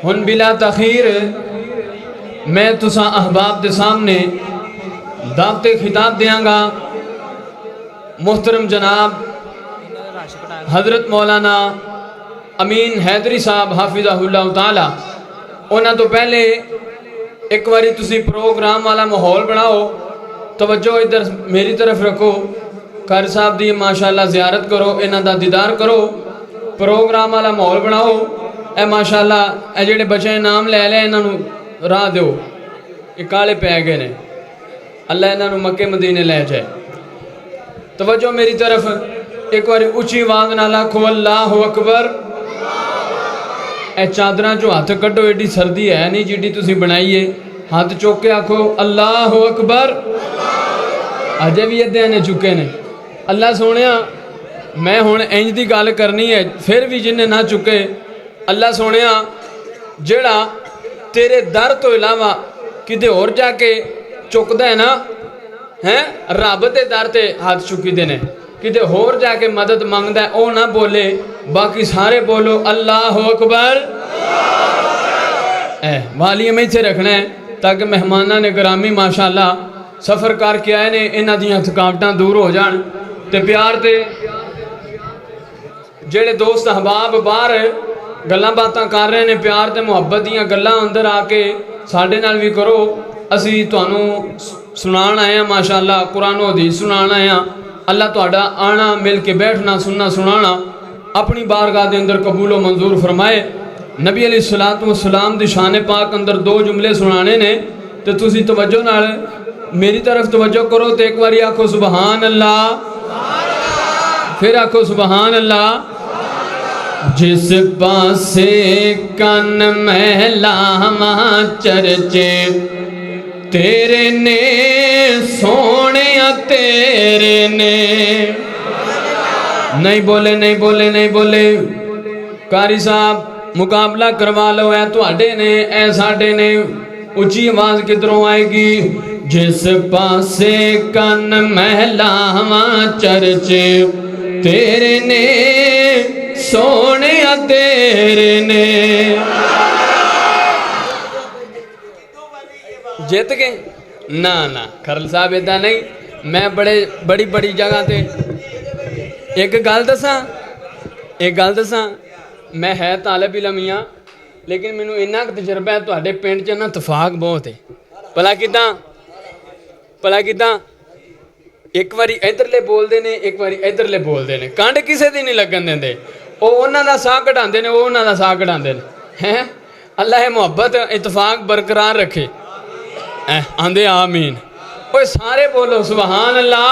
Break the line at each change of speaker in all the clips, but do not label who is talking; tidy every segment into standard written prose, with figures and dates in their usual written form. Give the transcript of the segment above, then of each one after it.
हुन बिला तखीर मैं तुसा अहबाब के सामने दावते खिताब देंगा। मोहतरम जनाब हज़रत मौलाना अमीन हैदरी साहब हाफिज़हुल्लाह ताला, उन्होंने तो पहले एक बारी तुसी प्रोग्राम वाला माहौल बनाओ, तवज्जो इधर मेरी तरफ रखो, कारी साहब की माशाअल्लाह ज़ियारत करो, इन्हों का दीदार करो, प्रोग्राम वाला माहौल बनाओ। ए माशाअल्लाह ए जेडे बच्चे नाम लै लिया इन्हों राह दो, ये काले पै गए ने, अल्लाह इन्हों मक्के मदीने लै जाए। तवज्जो मेरी तरफ, एक बार उची आवाज़ नाल आखो अल्लाहु अकबर। ए चादरां चो हथ कड्डो, एडी सर्दी है नहीं जिड्डी तुसी बनाई है, हाथ चुक के आखो अल्लाहु अकबर। अजे भी अद्धे ने चुके ने। अल्लाह सोने मैं हुण इंज दी गल करनी है, फिर भी जिन्हें ना चुके, अल्लाह सोने जेड़ा तेरे दर तो इलावा किते होर जाके चुकदा है ना, हैं रब दे दर ते हाथ चुकी दे ने, किते होर जाके मदद मंगदा है ओ ना बोले, बाकी सारे बोलो अल्लाहु अकबर। वालियम इत्थे रखना है ताकि मेहमाना ने ग्रामी माशाअल्लाह सफ़र करके आए ने, इन्हां दियां थकावटां दूर हो जान। ते प्यार ते जेड़े दोस्त अहबाब बाहर गल्लां बातां कर रहे ने, प्यार ते मुहब्बत दियां गल्लां अंदर आके साडे नाल भी करो। असी तुहानूं सुनाण आए हैं माशाअल्लाह, कुरान हदीस सुनाण आए हैं। अल्लाह तुहाडा आना, मिल के बैठना, सुनना सुनाना अपनी बारगाह के अंदर कबूलो मंजूर फरमाए। नबी अलैहिस्सलातु वस्सलाम दी शान पाक अंदर दो जुमले सुनाने ने, तो तुसी तवज्जो नाल मेरी तरफ तवज्जो करो। तो एक बारी आखो सुबहान अल्लाह, फिर आखो सुबहान अल्लाह। जिस पासे कन महलावा चर्चे तेरे ने सोने तेरे ने। नहीं बोले, नहीं बोले, नहीं बोले। कारी साहब मुकाबला करवा लो, है तुहाडे ने ए साडे ने। उची आवाज किधरों आएगी? जिस पासे कन महलावा चर्चे तेरे ने सोने तेरे ने। जित गए ना ना खरल साहब इदा नहीं। मैं बड़ी बड़ी जगह ते एक गल दसा, एक गल दसा, मैं है तालब इलम ही हाँ, लेकिन मैनू इन्ना तजर्बा है तुहाडे पिंड च ना तफाक बहुत है। भला किदां भला किदां एक बारी इधरले बोलते ने, एक बारी इधरले बोलते ने, कंड किसी दी नहीं लगन देंदे। वो उन्हां दा साह कढांदे ने, वो उन्हां दा साह कढांदे ने। हैं अल्लाह मुहब्बत इतफाक बरकरार रखे। आंदे आमीन। ओए सारे बोलो सुबहान अल्लाह।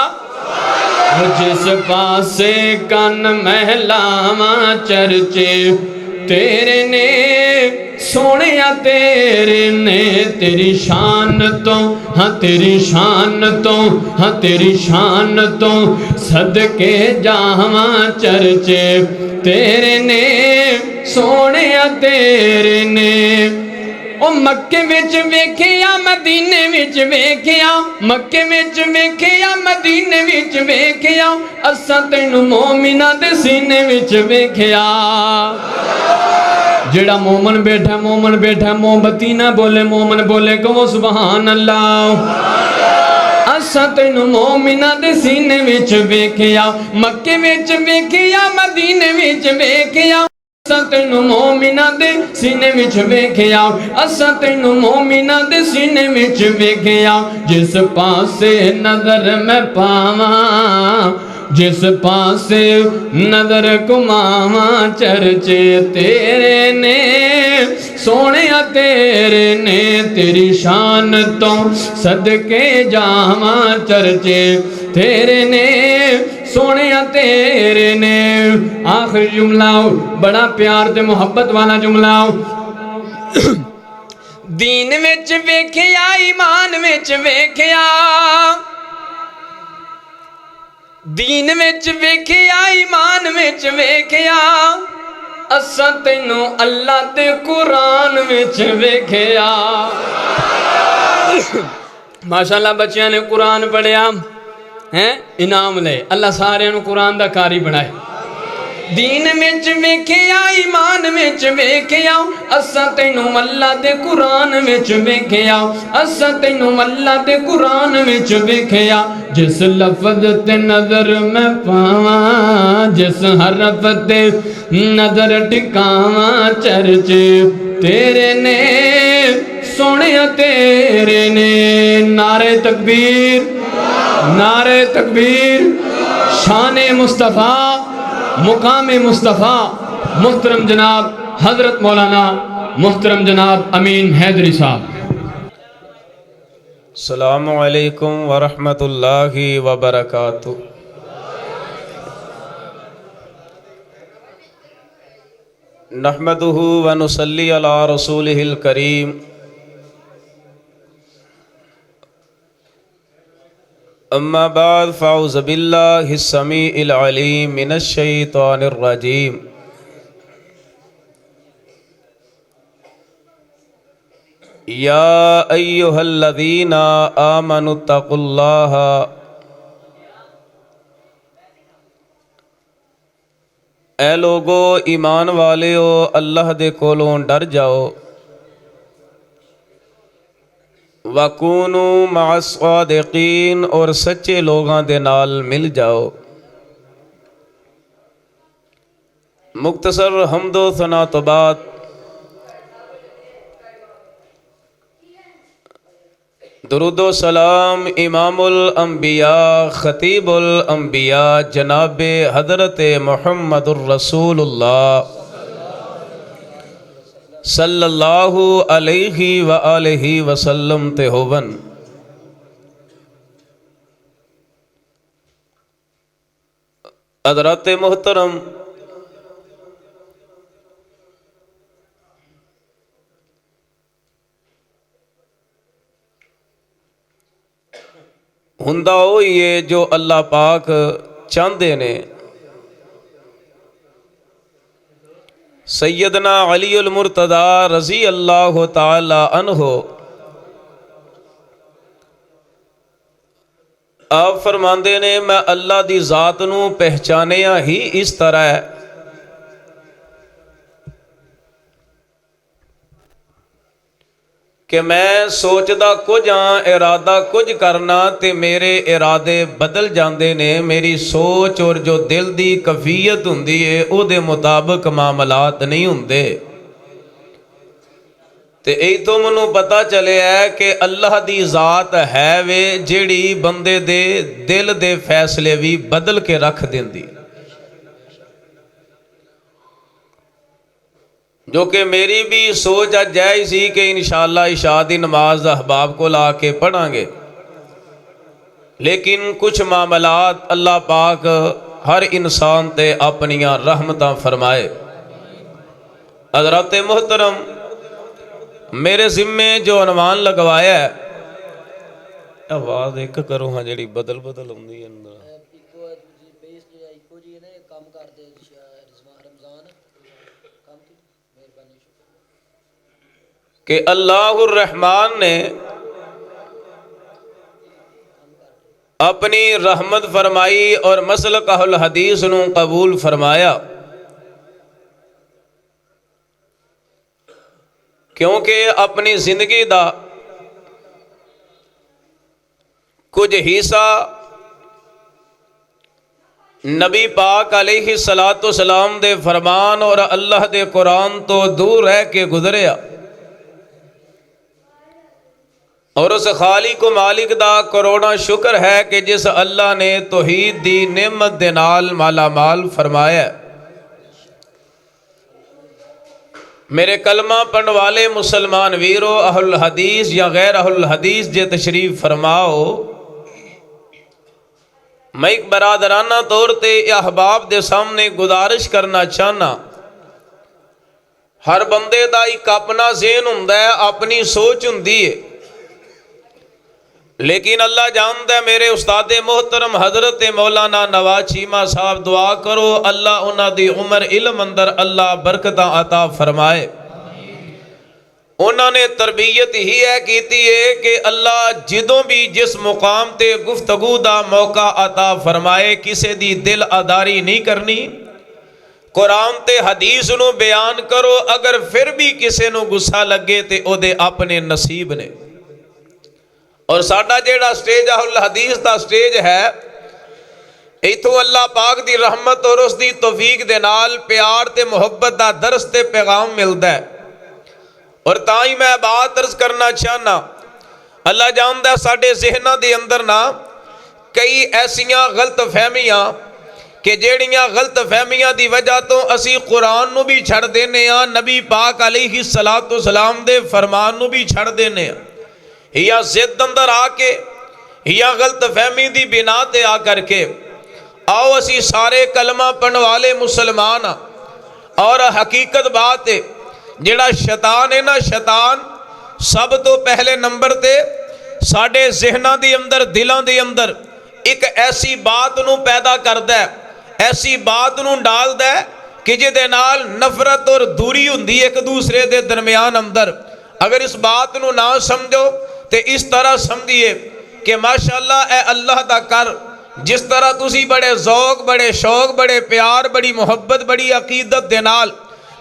जिस पासे कन महलावा चर्चे तेरे ने सोने तेरे ने। तेरी शान तो हाँ, तेरी शान तो हाँ, तेरी शान तो सदके जावा चर्चे तेरे ने सोने तेरे ने। ओ मक्के विच वेखिया, मदीने विच वेखिया, मक्के विच वेखिया, मदीने विच वेखिया, असां तैनू मोमिना दे सीने विच वेखिया। जेड़ा मोमन बैठा, मोमन बैठा, मोमबत्ती ना बोले, मोमन बोले, कहो सुबहान अल्लाह। असां तैनू मोमिना दे सीने विच वेखिया, मक्के विच वेखिया, मदीने विच वेखिया, असां तैनू मोमिना दे सीने विच वेखिया, असां तैनू मोमिना दे सीने विच वेखिया। जिस पासे नजर मैं पावा, जिस पासे नजर घुमावा चर्चे तेरे ने सोने तेरे ने। तेरी शान तो सदके जावा चर्चे तेरे ने सोने तेरे ने। आखिरी जुमला बड़ा प्यार ते मुहब्बत वाला जुमला। दीन विच वेखिया, ईमान विच वेखिया, दीन विच वेखिया, ईमान विच वेखिया, असां तैनू अल्लाह दे कुरान विच वेखिया। माशाअल्लाह बच्चियां ने कुरान पढ़िया हैं, इनाम ले। अल्लाह सारे कुरान दा कारी बनाए। दीन विच वेखिया ईमान विच वेखिया असां तैनू अल्लाह दे कुरान विच वेखिया असां तैनू अल्लाह दे कुरान विच वेखिया जिस लफ्ज़ ते नजर मैं पावां जिस हरफ ते नजर टिकावां चर्चे तेरे ने सोने तेरे ने नारे तकबीर शान मुस्तफ़ा मुकाम मुस्तफ़ा मुहतरम जनाब हज़रत मौलाना मुहतरम जनाब अमीन हैदरी साहब।
अस्सलामु अलैकुम वरहमतुल्लाहि वबरकातुहू। नहमदुहु व नुसल्ली अला रसूलिहिल करीम। अम्मा बाद फ़ाउज़ बिल्लाहिस समीइल अलीम मिनश शैतानिर रजीम। या अय्युहल्लज़ीना आमनुत्तक़ुल्लाह ए लोगो ईमान वाले हो अल्लाह दे कोलों डर जाओ। वकूनू मअस्सादिकीन और सच्चे लोगां दे नाल मिल जाओ। मुख्तसर हम्दो सना तो बाद दुरूदो सलाम इमामुल अंबिया खतीबुल अंबिया जनाब हज़रत मुहम्मदुर रसूलुल्लाह सल्लल्लाहु अलैहि व आलिहि वसल्लम ते होवन। हज़रत मोहतरम हुंदा ओही है जो अल्लाह पाक चाहते ने। सैयदना अलीउल मुर्तदा रज़ी अल्लाह ताला अन्हो आप फरमांदे ने मैं अल्लाह दी ज़ात नू पहचानिया ही इस तरह है कि मैं सोचदा कुछ हाँ इरादा कुछ करना ते मेरे इरादे बदल जाते ने। मेरी सोच और जो दिल दी कफीयत हुंदी है उहदे मुताबिक मामलात नहीं हुंदे। ते इतों मैनू पता चले है कि अल्लाह दी ज़ात है वे जिहड़ी बंदे दे दिल दे फैसले भी बदल के रख देंदी। जो कि मेरी भी सोच अज है सी कि इंशाअल्लाह इशा दी नमाज अहबाब को ला के पढ़ांगे, लेकिन कुछ मामलात अल्लाह पाक हर इंसान ते अपनियां रहमतां फरमाए। हज़रत मोहतरम मेरे जिम्मे जो अनवान लगवाया है आवाज़ एक करो हाँ जी बदल बदल आउंदी है अंदर कि अल्लाहुर रहमान ने अपनी रहमत फरमाई और मसलक अहल हदीस नू कबूल फरमाया, क्योंकि अपनी जिंदगी दा कुछ हिस्सा नबी पाक अलैहि सलातो सलाम दे फरमान और अल्लाह दे कुरान तो दूर रह के गुजरिया और उस खालिक मालिक दा करोड़ा शुक्र है कि जिस अल्लाह ने तौहीद दी नेमत दे नाल माला माल फरमाया। मेरे कलमा पढ़ वाले मुसलमान वीरों अहल हदीस या गैर अहल हदीस जे तशरीफ फरमाओ, मैं एक बरादराना तौर ते अहबाब दे सामने गुजारिश करना चाहना। हर बंदे दा एक अपना ज़हन हुंदा है, अपनी सोच हुंदी है, लेकिन अल्लाह जानता है। मेरे उस्ताद मोहतरम हजरत मौलाना नवाज चीमा साहब दुआ करो अल्लाह उन्हां दी उम्र इल्म अंदर अल्लाह बरकतां अता फरमाए। उन्होंने तरबियत ही है कीती है कि अल्लाह जिदों भी जिस मुकाम ते गुफ्तगू दा मौका अता फरमाए किसी दी दिल आदारी नहीं करनी, कुरान ते हदीस नूं बयान करो, अगर फिर भी किसी नूं गुस्सा लगे तो उहदे अपने नसीब ने। और साडा जिहड़ा स्टेज अहुल हदीस दा स्टेज है, इथों अल्लाह पाक दी रहमत और उसकी तौफीक दे नाल प्यार ते मुहब्बत दा दरस ते पैगाम मिलदा है। और तां ही मैं बात अर्ज करना चाहना, अल्लाह जानदा साडे ज़हनां दे अंदर ना कई ऐसियां गलत फहमियां कि जेड़ियां गलत फहमियां दी वजह तो असी कुरान नूं भी छड़ देने आ, नबी पाक अलैहि सलातो सलाम दे फरमान नूं भी छड़ देने आ, या जिद अंदर आके या गलत फहमी दी बिना ते आ करके आओ असी सारे कलमा पढ़ने वाले मुसलमान आ। और हकीकत बात है, जिहड़ा शैतान है ना, शैतान सब तो पहले नंबर ते साडे ज़हनां दे अंदर, दिलों दे अंदर एक ऐसी बात नूं पैदा करदा है, ऐसी बात नूं डालदा है कि जिहदे नाल नफरत और दूरी हुंदी एक दूसरे दे दरमियान अंदर। अगर इस बात नूं ना समझो तो इस तरह समझिए कि माशाअल्लाह ए अल्लाह दा कर, जिस तरह तुसी बड़े ज़ौक, बड़े शौक, बड़े प्यार, बड़ी मुहब्बत, बड़ी अकीदत दे नाल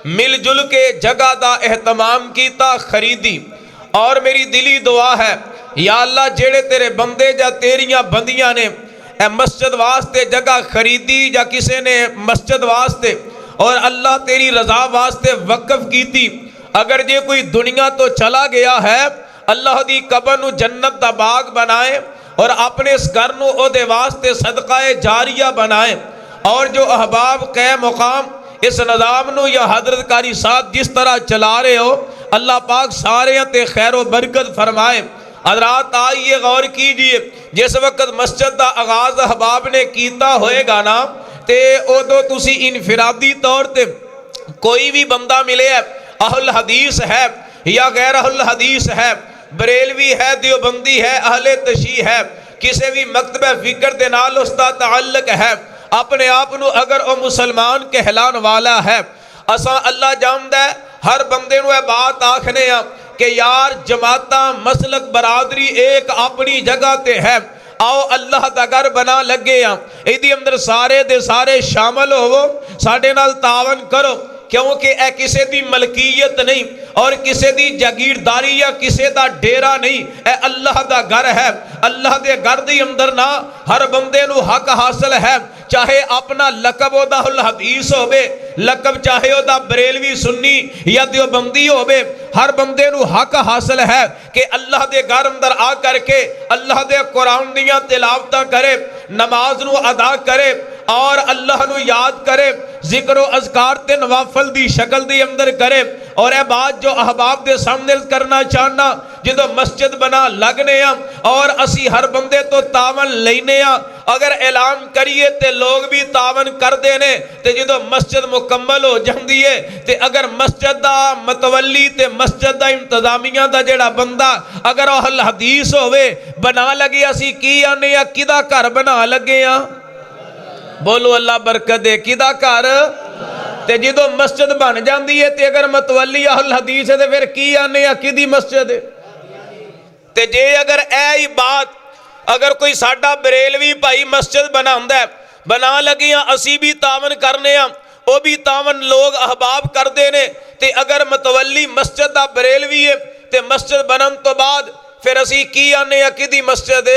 मिलजुल के जगह दा एहतमाम कीता, खरीदी। और मेरी दिली दुआ है, या अल्लाह जेड़े तेरे बंदे या तेरियां बंदियां ने ए मस्जिद वास्ते जगह खरीदी या किसी ने मस्जिद वास्ते और अल्लाह तेरी रजा वास्ते वक्फ की, अगर जे कोई दुनिया तो चला गया है, अल्लाह दी कबर नूं जन्नत दा बाग बनाए और अपने इस घर नूं ओदे वास्ते सदकाए जारिया बनाए। और जो अहबाब कै मुकाम इस निज़ाम नूं या हजरत कारी साहब जिस तरह चला रहे हो, अल्लाह पाक सारे ते खैर बरकत फरमाए। हजरात आइए गौर कीजिए, जिस वक्त मस्जिद का आगाज अहबाब ने किया होएगा ना, तो उदों तुसी इनफिरादी तौर पर कोई भी बंदा मिले है, अहुल हदीस है या गैर अहुल हदीस है, बरेलवी है, देवबंदी है, अहले तशी है, किसी भी मकतब फिक्र के नाल उसका ताल्लुक है, अपने आप नूं अगर वह मुसलमान कहलाने वाला है, असा अल्लाह जानदा है हर बंदे नूं बात आखने आ कि यार जमाता मसलक बरादरी एक अपनी जगह ते है, आओ अल्लाह दा घर बना लगे आ, इहदे अंदर सारे दे सारे शामिल होवो, साडे नाल तावन करो, क्योंकि यह किसी की मलकीयत नहीं और किसी की जागीरदारी या किसी का डेरा नहीं, यह अल्लाह का घर है। अल्लाह के घर के अंदर ना हर बंदे नूं हक हासिल है, चाहे अपना लकब ओदा हदीस होवे, लकब चाहे ओदा बरेलवी सुन्नी या देवबंदी होवे, हर बंदे नूं हक हासिल है कि अल्लाह के घर अंदर आ करके अल्लाह के कुरान दियां तिलावतां करे, नमाज नूं अदा करे और अल्लाह नूं याद करे, जिक्र अज़कार ते नवाफल दी शक्ल दी अंदर करे। और यह बात जो अहबाब दे सामने करना चाहना, जो मस्जिद बना लगने और असी हर बंदे तो तावन लेने, अगर ऐलान करिए तो लोग भी तावन करते ने, तो जो मस्जिद मुकम्मल हो जाती है, तो अगर मस्जिद का मतवली ते मस्जिद का इंतजामिया का जोड़ा बंदा अगर अहल हदीस होवे, बना लगे असी की आने किदा घर बना लगे आ, बोलो अल्लाह बरकत दे, किदा घर। ते जो मस्जिद बन जाती है तो अगर मतवली अहल हदीस है तो फिर की आने किदी मस्जिद है। ते जे अगर ऐ बात अगर कोई साडा बरेलवी भाई मस्जिद बनांदा है, बना लगे असी भी तावन करने, वो भी तावन लोग अहबाब करते ने, ते अगर मतवली मस्जिद का बरेलवी है तो मस्जिद बनन तो बाद फिर असी की आने किदी मस्जिद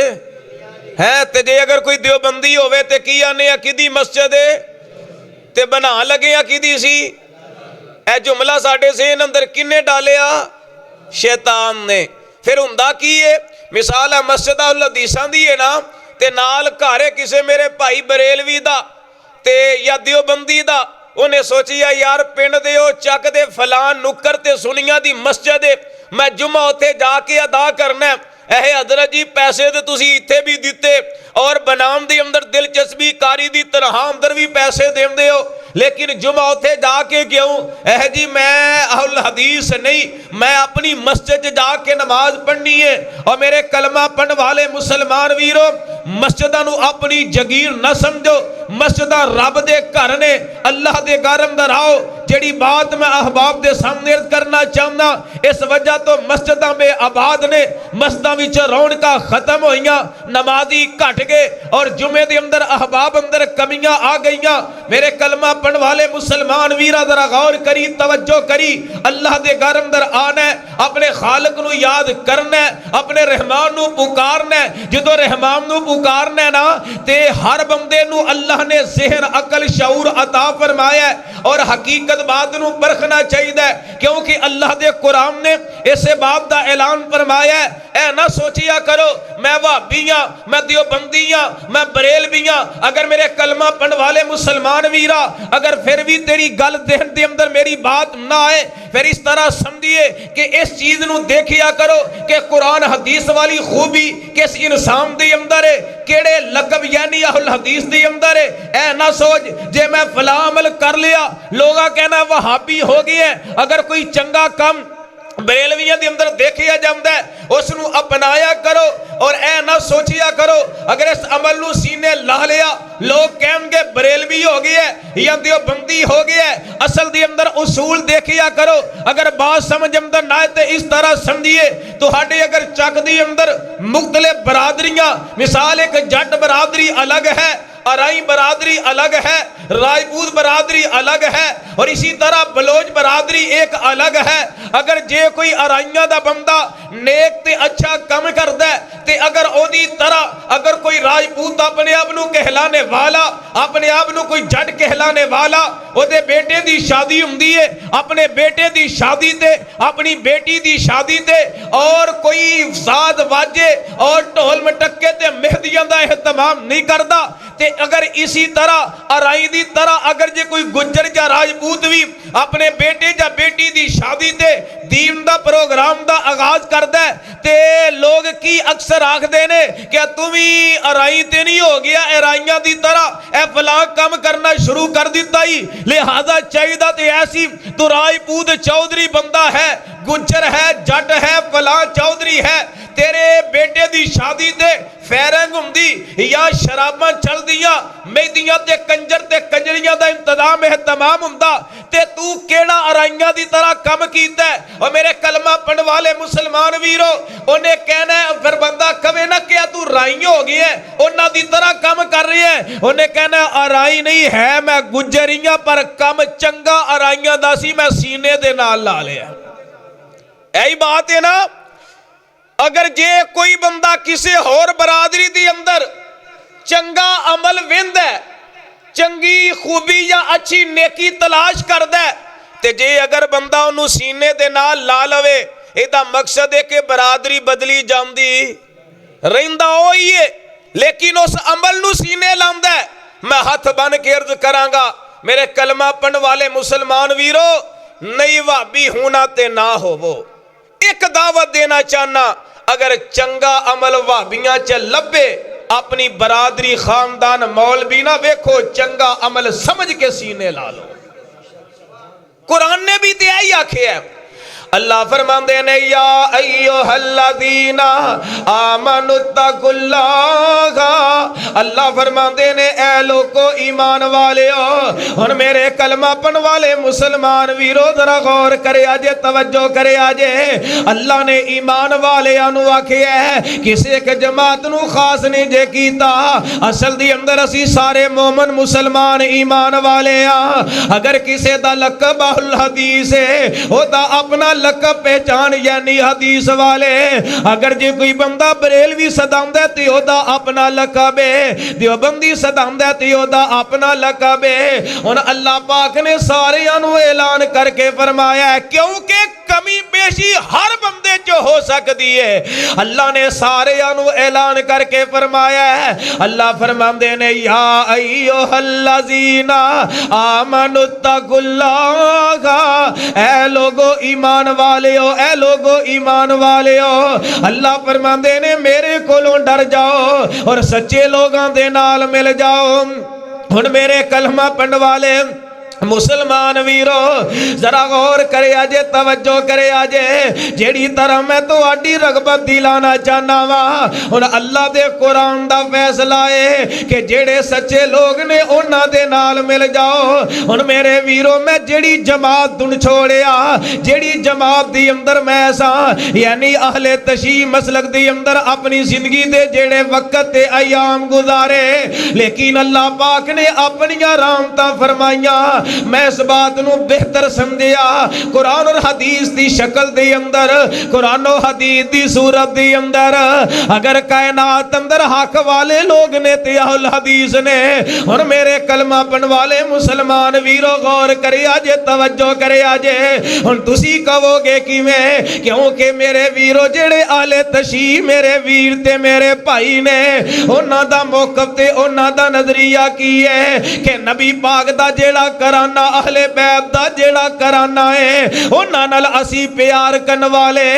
है। ते जे अगर कोई देवबंदी होवे ते की आने किदी मस्जिद है, ते बना लगे किदी सी। ए जुमला साडे ज़हन अंदर किन्ने डालिया? शैतान ने। फिर हुंदा की है, मिसाल है मस्जिद अल हदीसां दी है ना, ते नाल घर है किसे मेरे भाई बरेलवी दा ते या देवबंदी दा, उन्हें सोचिया यार पिंड दे ओ चक दे फलान नुक्कर ते सुनिया दी मस्जिद है, मैं जुम्मा उत्थे जाके अदा करना है। ऐ हजरत जी पैसे तो तुसी इत्थे भी दिते और बनाम दी अंदर दिलचस्पी कारी दी तरह अंदर भी पैसे देंदे हो, लेकिन जुमा उत्थे जाके क्यों? ऐ जी मैं अहुल हदीस नहीं, मैं अपनी मस्जिद जाके नमाज पढ़नी है। और मेरे कलमा पढ़ने वाले मुसलमान वीरों, मस्जिदां नूं अपनी जगीर न समझो। मस्जिदां रब दे घर ने, अल्लाह दे घर अंदर आओ। जिहड़ी बात मैं अहबाब दे सामने अर्ज करना चाहना, इस वजह तो मस्जिदां बेआबाद ने, मस्जिदां विच रौनकां खत्म होईयां, नमाजी घट गए और जुमे दे अंदर अहबाब अंदर कमियां आ गईयां। मेरे कलमा पढ़न वाले मुसलमान वीरा जरा गौर करी, तवज्जो करी। अल्लाह दे घर अंदर आना है, अपने खालिक नूं याद करना है, अपने रहमान नूं पुकारना है। जदों रहमान नूं पुकारना है ना, ते हर बंदे नूं अल्लाह ने ज़हन अकल शऊर अता फरमाया है और हकीकत बात नूं परखना चाहिए, क्योंकि अल्लाह दे कुरान ने इसे बात दा ऐलान फरमाया है। ऐ ना सोचिया करो मैं वहाबी हां, मैं देवबंदी हां, मैं बरेलवी हां। अगर मेरे कलमा पढ़न वाले मुसलमान वीरा, अगर फिर भी तेरी गल देहन दे अंदर मेरी बात ना आए, फिर इस तरह समझिए कि इस चीज नूं देखिया करो कि कुरान हदीस वाली खूबी किस इंसान दे अंदर है, केड़े लकब यानी अहल हदीस दे अंदर है। ऐ ना सोच जे मैं फला अमल कर लिया लोगा कहना वहाबी हो गए हैं। अगर कोई चंगा काम बरेलवियां दे अंदर देखिया जाता है, उसनूं अपनाया करो और ऐ ना सोचिया करो अगर इस अमल नूं सीने ला लिया लोग कहेंगे बरेलवी हो गया है या देवबंदी हो गया है। असल दे अंदर उसूल देखिया करो। अगर बात समझ अंदर ना तो इस तरह समझिए, तुहाडे अगर चक दे अंदर मुख्तलिफ बरादरियां, मिसाल एक जट बरादरी अलग है, अराई बरादरी अलग है, राजपूत बरादरी अलग है और इसी तरह बलोच बरादरी एक अलग है। अगर जे कोई अराइयां दा बंदा नेक ते अच्छा काम करदा है, ते अगर ओदी तरह अगर कोई राजपूत अपने आप नूं कहलाने वाला, अपने आप नूं कोई जट कहलाने वाला, ओदे बेटे दी शादी हुंदी है, अपने बेटे दी शादी ते अपनी बेटी दी शादी ते और कोई साज वाजे और ढोल मटक्के ते मेहदियां दा एहतमाम नहीं करदा, ते अगर इसी तरह अराई दी तरह अगर जे कोई गुज्जर या राजपूत भी अपने बेटे या बेटी दी शादी ते दीन दा प्रोग्राम दा आगाज करदा है, ते लोग की अक्सर आखदे ने कि तू भी अराई ते नहीं हो गया, अराइयां दी तरह ए फलां काम करना शुरू कर दिता ही। लिहाजा चाहिदा ते ऐसी तू राजपूत चौधरी बंदा है, गुज्जर है, जट है, फलां चौधरी है, तेरे बेटे दी शादी ते फैरंग हुंदी या शराबां चलदियां, मेहदियां ते कंजर ते कंजरियां दा इंतजाम एहतमाम हुंदा, ते तू केड़ा अराइयां दी तरह कम कीता है। और मेरे कलमा पढ़न वाले मुसलमान वीरो, उन्हें कहना है, फिर बंदा कवे ना कि तू राई हो गया है, उन्हां दी तरह कम कर रही है, उन्हें कहना अराई नहीं है, मैं गुजरियां पर कम चंगा अराइयां दा सी, मैं सीने दे नाल ला लिया। यही बात है ना। अगर जे कोई बंदा किसी होर बरादरी दी अंदर चंगा अमल वेंदा है, चंगी खूबी या अच्छी नेकी तलाश करदा है, ते जे अगर बंदा उन्होंने सीने दे नाल ला लवे, इहदा मकसद है कि बरादरी बदली जांदी रहिंदा ओही है, लेकिन उस अमल नूं सीने लांदा है। मैं हथ बन के अर्ज करांगा मेरे कलमा पढ़न वाले मुसलमान वीरो, नहीं वहाबी होना ते ना होवो। एक दावत देना चाहना, अगर चंगा अमल वहाबियां च लभे, अपनी बरादरी खानदान मौलवी ना वेखो, चंगा अमल समझ के सीने ला लो। कुरान ने भी तो यही आखे है। अल्लाह फरमाते ने या अय्युहल्लज़ीना आमनुत्तकुल्लाह, अल्लाह फरमाते ने ए लोगो ईमान वाले हो। हुण मेरे कलमा पढ़न वाले मुसलमान वीरो जरा गौर करे आजे, तवज्जो करे आजे। अल्लाह ने ईमान वाले नूं आखिया है, किसी एक जमात नूं खास नहीं जे कीता। असल दी अंदर असी सारे मोमन मुसलमान ईमान वाले आ। अगर किसी दा लकब अहल हदीस है, ओदा अपना लकब पहचान यानी हदीस वाले। अगर जे कोई बंदा बरेलवी सदांदा ते ओदा अपना लकब है, देवबंदी सदांदा ते ओदा अपना लकब है। हुण अल्लाह पाक ने सारियां नूं ऐलान करके फरमाया है, क्योंकि कमी पेशी हर बंदे च हो सकती है। अल्लाह ने सारियां नूं ऐलान करके फरमाया है। अल्लाह फरमांदे ने या अय्युहल्लज़ीना आमनुत्तकुल्लाह, ऐ लोगो ईमान वाले हो, ऐ लोगो ईमान वाले हो। अल्लाह फरमांदे ने मेरे कोलों डर जाओ और सच्चे लोगों दे नाल मिल जाओ। हुण मेरे कलमा पढ़न वाले मुसलमान वीरो जरा गौर करे अजे तवज्जो करे अजे जेड़ी तरह मैं तो आडी रगबत दिलाना चाहना वा हुण अल्लाह दे कुरान दा फैसला है कि जेड़े सच्चे लोग ने उन्हां दे नाल मिल जाओ। हुण मेरे वीरो मैं जेड़ी जमात तुन छोड़िया जेड़ी जमात दी अंदर मैं सा यानी अहले तशी मसलक दी अंदर अपनी जिंदगी दे जेड़े वक्त ते अयाम गुजारे लेकिन अल्लाह पाक ने अपनियां रहमतां फरमाइयां मैं इस बात नू बेहतर समझिया कुरान और हदीस दी शक्ल दे अंदर कुरान और हदीस दी सूरत दे अंदर अगर कायनात अंदर हक वाले लोग ने ते अहल हदीस ने और मेरे कलमा पढ़न वाले मुसलमान वीरो गौर करिया जे तवज्जो करिया जे हुण तुसी कहोगे किवें क्योंकि मेरे वीरो जेड़े आले तशी मेरे वीर ते मेरे भाई ने उन्हां दा मौकफ ते उन्हां दा नजरिया की है कि नबी पाक दा जेड़ा कराना अहले बैत दा जेड़ा कराना है उन्हां नाल असी प्यार करन वाले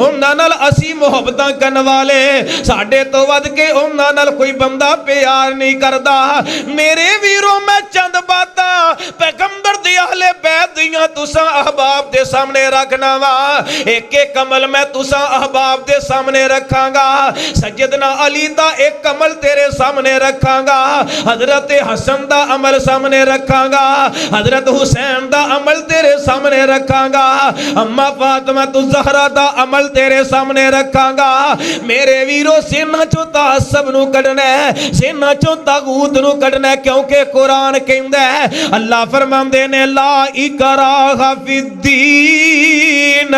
उन्हां नाल असी मुहब्बतां करन वाले साडे तो वध के उन्हां नाल कोई बंदा प्यार नहीं करदा। मेरे वीरों मैं चंद बातां पैगंबर दे अहले बैत दियां तुसां अहबाब दे सामने रखना वा एक एक अमल मैं तुसां अहबाब दे सामने रखांगा। सैयदना अली दा एक अमल तेरे सामने रखांगा हजरत हसन दा अमल सामने रखांगा हजरत हुसैन दा अमल तेरे सामने रखांगा अम्मा फातिमा तु ज़हरा दा अमल तेरे सामने रखांगा। मेरे वीरो सेना चो तासब नू कढना है सेना चो तागूत नू कढना है क्योंकि कुरान कहंदा है अल्लाह फरमांदे ने ला इकराहा फिद्दीन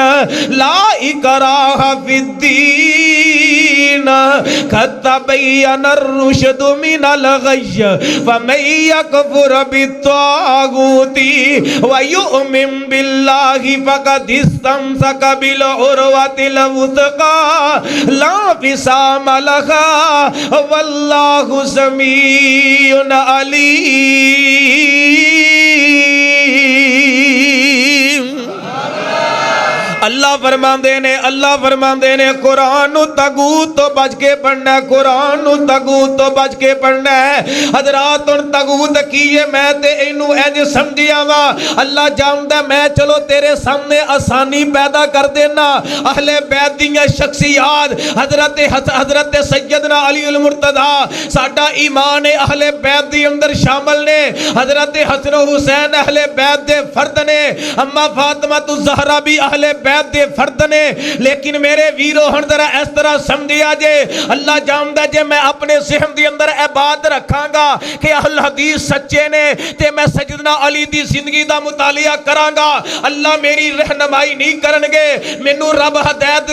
ला इकराहा फिद्दीन कद तबय्यना रुश्द मिनल गय्य फमन यकफुर बित्तागूती व युमिन बिल्लाहि फक़द इस्तमसक बिल उरवतिल वुस्क़ा ला फिसाम लहा वल्लाहु समीउन अलीम। अल्लाह फरमांदे ने कुरान नू तगूत तो बच के पढ़ना कुरान नू तगूत तो बच के पढ़ना है। हजरात हुण तगूत की है मैं ते इनू इंज समझिया वा अल्लाह जानदा मैं चलो तेरे सामने आसानी पैदा कर देना। अहले बैत दियां शख्सियात हजरत सैयदना अली अल मुर्तदा साडा ईमान है अहले बैत दी अंदर शामिल ने हजरत हसन हुसैन अहले बैत दे फर्द ने अम्मा फातिमा तु ज़हरा भी अहले बैत दे फर्द ने लेकिन मेरे वीरो हण जरा इस तरह समझिया जे अल्लाह जानदा जे मैं अपने ज़हन दे अंदर ए बात रखांगा कि अहल हदीस सच्चे ने ते मैं सैयदना अली दी जिंदगी दा मुतालिया करांगा अल्लाह मेरी रहनुमाई नहीं करनगे मैनू रब हदायत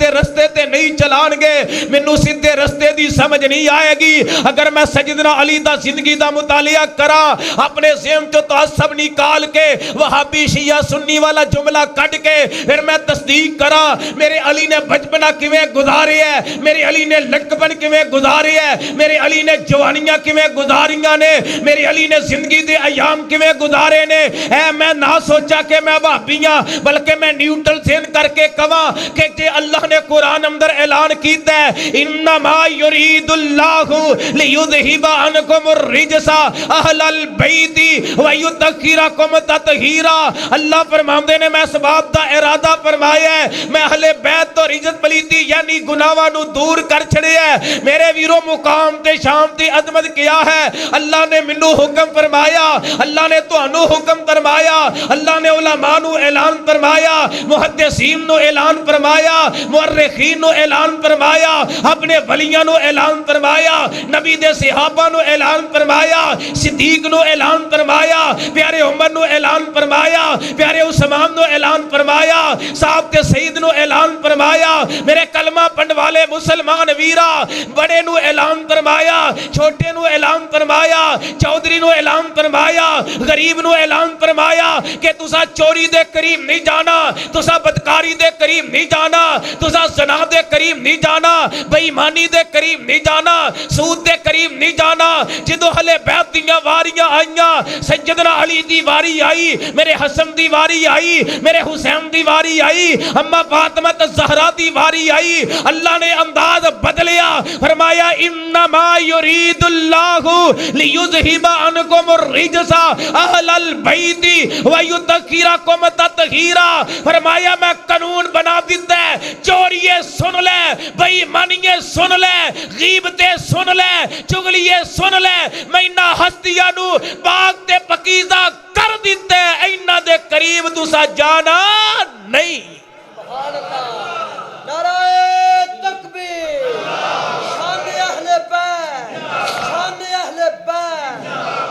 दे रस्ते ते नहीं चलाणगे मैनू सीधे रस्ते दी समझ नहीं आएगी अगर मैं सैयदना अली दा जिंदगी दा मुतालिया करा अपने ज़हन चो तासब निकाल के वहाबी शिया सुन्नी वाला जुमला कट के फिर मैं तस्दीक करा मेरे अली ने बचपना किवें गुजारे है मेरे अली ने लड़कपन किवें गुजारे है मेरे अली ने जवानियां किवें गुजारियां ने मेरे अली ने जिंदगी दे अयाम किवें गुजारे ने ऐ मैं ना सोचा कि मैं वहाबियां बल्कि मैं न्यूट्रल सेन करके कवा कि जे अल्लाह ने कुरान अंदर ऐलान कीता है इन्नमा युरीदुल्लाहु लियुज़हिबा अनकुम रिजसा अहलल बैती व युतहिरकुम ततहीरा। अल्लाह फरमांदे ने मैं इस बात दा इरादा फरमाया है मैं अहले बैत तो रिजत पलीती यानी गुनाहां नू दूर कर छड़िया है। मेरे वीरों मुकाम ते शाम दी अजमत किया है अल्लाह ने मैनू हुक्म फरमाया अल्लाह ने तुहानू हुक्म फरमाया अल्लाह ने उलमा नू ऐलान फरमाया मुहद्दिसीन नू ऐलान फरमाया मुअर्रिखीन नू ऐलान फरमाया अपने वलियां नू ऐलान फरमाया नबी दे सहाबा नू ऐलान फरमाया सिद्दीक नू ऐलान फरमाया प्यारे उमर नू ऐलान फरमाया प्यारे उस्मान नू ऐलान फरमाया साहब ते सईद नू ऐलान फरमाया मेरे कलमा पंड वाले मुसलमान वीरा बड़े नू ऐलान फरमाया छोटे नू ऐलान फरमाया चौधरी नू ऐलान फरमाया गरीब नू ऐलान फरमाया कि तुसा चोरी दे करीब नहीं जाना तुसा बदकारी दे करीब नहीं जाना तुसा ज़ना दे करीब नहीं जाना बेईमानी दे करीब नहीं जाना सूद दे करीब नहीं जाना। जिदों हले बैत दियां वारियां आईयां सैयदना अली दी वारी आई मेरे हसन दी वारी आई मेरे हुसैन दी वारी आई, अम्मा फातिमा ज़हरा दी वारी आई, अल्लाह ने अंदाज बदलिया, फरमाया इन्नमा युरीदुल्लाहु लियुज़हिबा अन्कुमुर रिजसा अहलल बैति व युतहिरकुम तत्हीरा। फरमाया मैं कानून बना दिता है, चोरिए सुन ले, बेईमानिए सुन ले, गीबते सुन ले, चुगलिए सुन ले, मैं इन्हां हस्तियां नू पाक ते पकीज़ा कर दिता है, इन्हां दे करीब तुसा जाना नहीं।
नाराए तकबीर, शान अहले बैत, शान अहले बैत,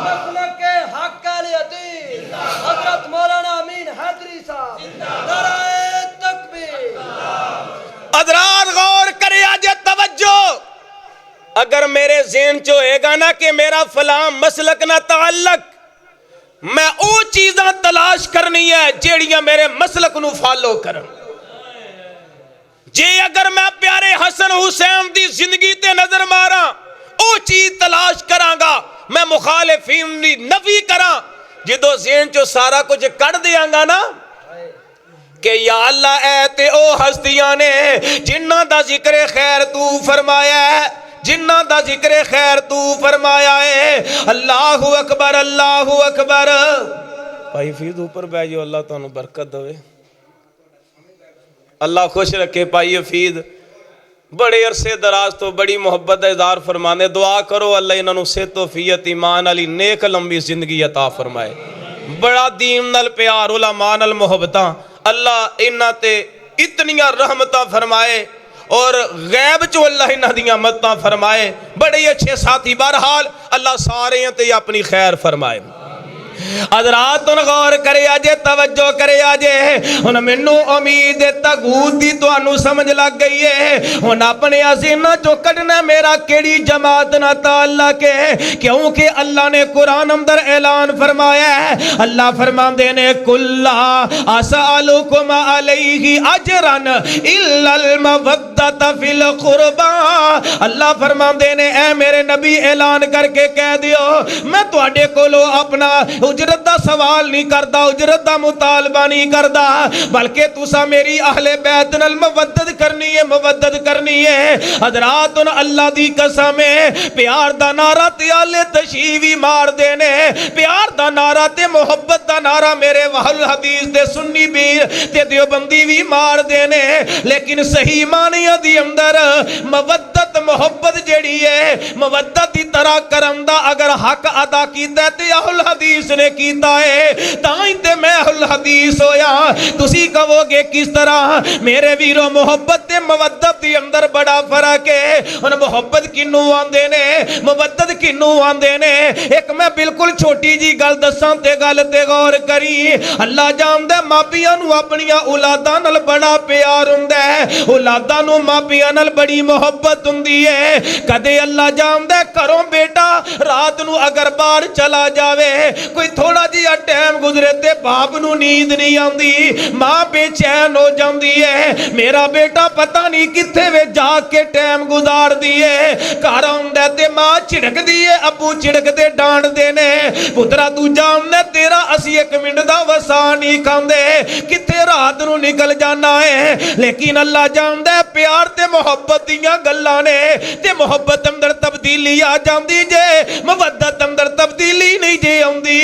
मखलूके हक अल अदील हजरत मौलाना अमीन हैदरी साहब। नाराए तकबीर।
हज़रात गौर करे, आज तवज्जो, अगर मेरे ज़हन च होएगा ना कि मेरा फलां मसलक ना ताल्लक, मैं वो चीज़ां तलाश करनी है जेड़ियां मेरे मसलक नू फॉलो करन। जे अगर मैं प्यारे हसन हुसैन दी जिंदगी ते नजर मारा, वो चीज तलाश करांगा, मैं मुखालिफीन दी नफी करा, जदों ज़हन चो सारा कुछ कढ़ दियांगा ना कि या अल्लाह ऐ ते ओ हस्तियां ने जिन्हां दा जिक्र खैर तू फरमाया है, जिन्हां दा जिक्र खैर तू फरमाया है। अल्लाहु अकबर, अल्लाहु अकबर। भाई फिर ऊपर बैठ जाओ, अल्लाह तुहानू बरकत देवे, अल्लाह खुश रखे। भाई हफीज बड़े अरसे दराज तो बड़ी मुहब्बत का इज़हार फरमाने, दुआ करो अल्लाह इन्होंने सेहत तौफीयत ईमान वाली नेक लंबी जिंदगी अता फरमाए। बड़ा दीन नाल प्यार, उलमा नाल मुहब्बतां, अल्लाह इन्हां ते इतनियां रहमतां फरमाए और गैब चो अल्लाह इन्हां दियां मददां फरमाए। बड़े अच्छे साथी, बहरहाल अल्लाह सारे ते अपनी खैर फरमाए। हज़रात गौर करे, अजे तवज्जो करे, अजे हुन मैनू उम्मीद है तगूत दी तुहानू समझ लग गई है। हुन अपने असीना चो कढ़ना मेरा केड़ी जमात ना ताल्लुक है, क्योंकि अल्लाह ने कुरान अंदर ऐलान फरमाया है। अल्लाह फरमांदे ने कुल्ला असअलुकुम अलैहि अजरन इल्लल मवद्दत फिल कुरबा। अल्लाह फरमांदे ने ऐ मेरे नबी ऐलान करके कह दियो, मैं तुहाडे कोलों अपना उजरत दा सवाल नहीं करदा, उजरत दा मुतालबा नहीं करदा, बल्कि तुसा मेरी अहले बैत नाल मवद्दत करनी है, मवद्दत करनी है। हज़रात अल्लाह दी कसम है, प्यार दा नारा ते आले तशीवी मार देने, प्यार दा नारा ते मोहब्बत दा नारा मेरे वहल हदीस दे सुन्नी बीर ते देवबंदी भी मार देने, लेकिन सही मानिया दी अंदर मवद्दत मोहब्बत जेड़ी है, मवद्दत दी तरह करम दा अगर हक अदा कीता ते अहल हदीस ने कीता है, ताई ते मैं अहल हदीस होया। तुसी कहोगे किस तरह? मेरे वीरो मोहब्बत ते मवद्दत दी अंदर बड़ा फर्क है। हुन मोहब्बत किन्नू आंदे ने, मवद्दत किन्नू आंदे ने? एक मैं बिल्कुल छोटी जी गल दसां ते गल ते गौर करी। अल्लाह जानदा मापियां नू अपनियां औलादां नाल बड़ा प्यार हुंदा है, औलादां नू मापियां नाल बड़ी मोहब्बत हुंदी है। कदे अल्लाह जानदा घरों बेटा रात नू अगर बाहर चला जावे, कोई थोड़ा जिहा टाइम गुजरे ते बाप नू नींद नहीं आती, मां बेचैन हो जाती है, मेरा बेटा पता नहीं किथे वे जाके टाइम गुजार दी है। घर आउंदा ते मां झिड़कदी है, अबू झिड़कदे डांटदे ने, पुत्रा तू जानदा तेरा असी एक मिनट दा वसा नहीं खांदे, किथे रात नू निकल जाना है। लेकिन अल्लाह जानदा प्यार ते मोहब्बत दियां गल्लां ने, ते मोहब्बत अंदर तब्दीली आ जाती जे, मवद्दत अंदर तब्दीली नहीं जे आउंदी।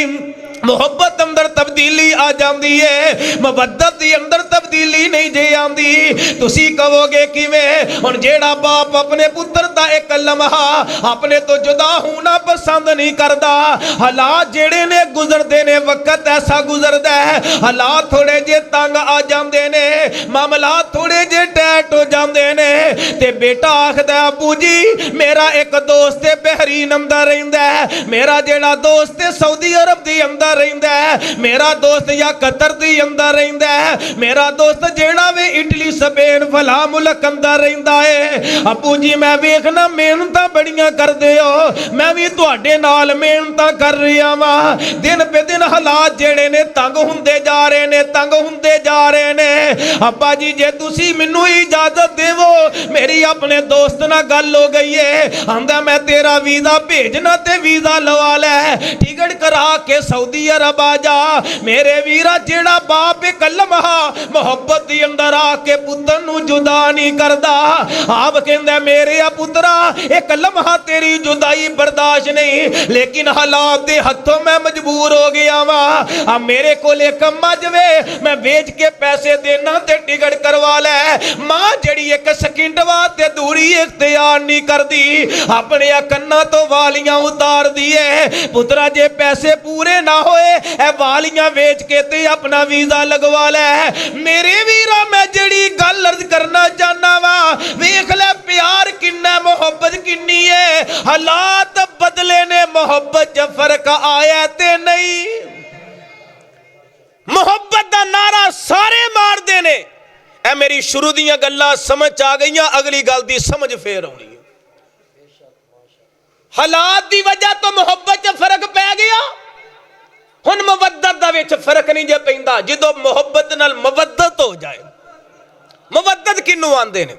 मोहब्बत अंदर तब्दीली आ जाती है, मवद्दत दी अंदर तब्दीली नहीं जे आंदी। तुसी कहोगे किवें? हुण जेड़ा बाप अपने पुत्र दा एक लम्हा अपने तो जुदा होना पसंद नहीं करदा, हालात जेड़े ने गुजरदे ने, वक्त ऐसा गुजरदा है, हालात थोड़े जे तंग आ जांदे ने, मामलात थोड़े जे टैट हो जांदे ने, ते बेटा आखदा अबू जी मेरा एक दोस्त बहरीन अंदर रहिंदा है, मेरा जेड़ा दोस्त सऊदी अरब दी अंदर रहिंदा है, मेरा दोस्त या कतर दी अंदर रहिंदा है, मेरा दोस्त जेड़ा वे इटली स्पेन भला मुल्क अंदर रहिंदा है। अबू जी मैं वेखना मेहनतां बड़ियां करदे हो, मैं भी तुहाडे नाल मेहनतां कर रहा वा। दिन पे दिन हालात जेड़े ने तंग हुंदे जा रहे ने, तंग हुंदे जा रहे ने। अब्बा जी जे तुसी मैनू इजाजत देवो, मेरी अपने दोस्त नाल गल हो गई है, आंदा मैं तेरा वीजा भेजना ते वीजा लवा लै, टिकट करा के सऊदी अरब आ जा। मेरे वीरा जेड़ा बाप एक लम्हा मोहब्बत दी अंदर आके पुत्तर नू जुदा नहीं करदा। आप कहंदा मेरे पुत्रा एक लम्हा तेरी जुदाई बर्दाश्त नहीं, लेकिन हालात दे हथों मैं मजबूर हो गया वा। अब मेरे को एक मजवे मैं बेच के पैसे देना ते टिकट करवा लै। मां जड़ी एक सेकंड वास्ते दूरी इख्तियार नहीं करदी, अपने कन्ना तो वालियां उतार दिए। पुत्रा जे पैसे पूरे ना होए ए वालियां बेच के ते अपना वीजा लगवा लै। मेरे वीरा मैं जड़ी गल अर्ज करना चाहना वा, वेख ले प्यार किन्ना मोहब्बत किन्नी है। हालात बदले ने, मोहब्बत च फर्क आया ते नहीं। मोहब्बत दा नारा सारे मारदे ने। ए मेरी शुरू दियां गल्लां समझ आ गईयां, अगली गल दी समझ फेर आउणी है। हालात दी वजह तो मोहब्बत च फर्क पै गया। हुण मुवद्दत दा विच फर्क नहीं जे पैंदा, जदों मोहब्बत नाल मुवद्दत हो जाए। मुवद्दत किन्नू आंदे ने?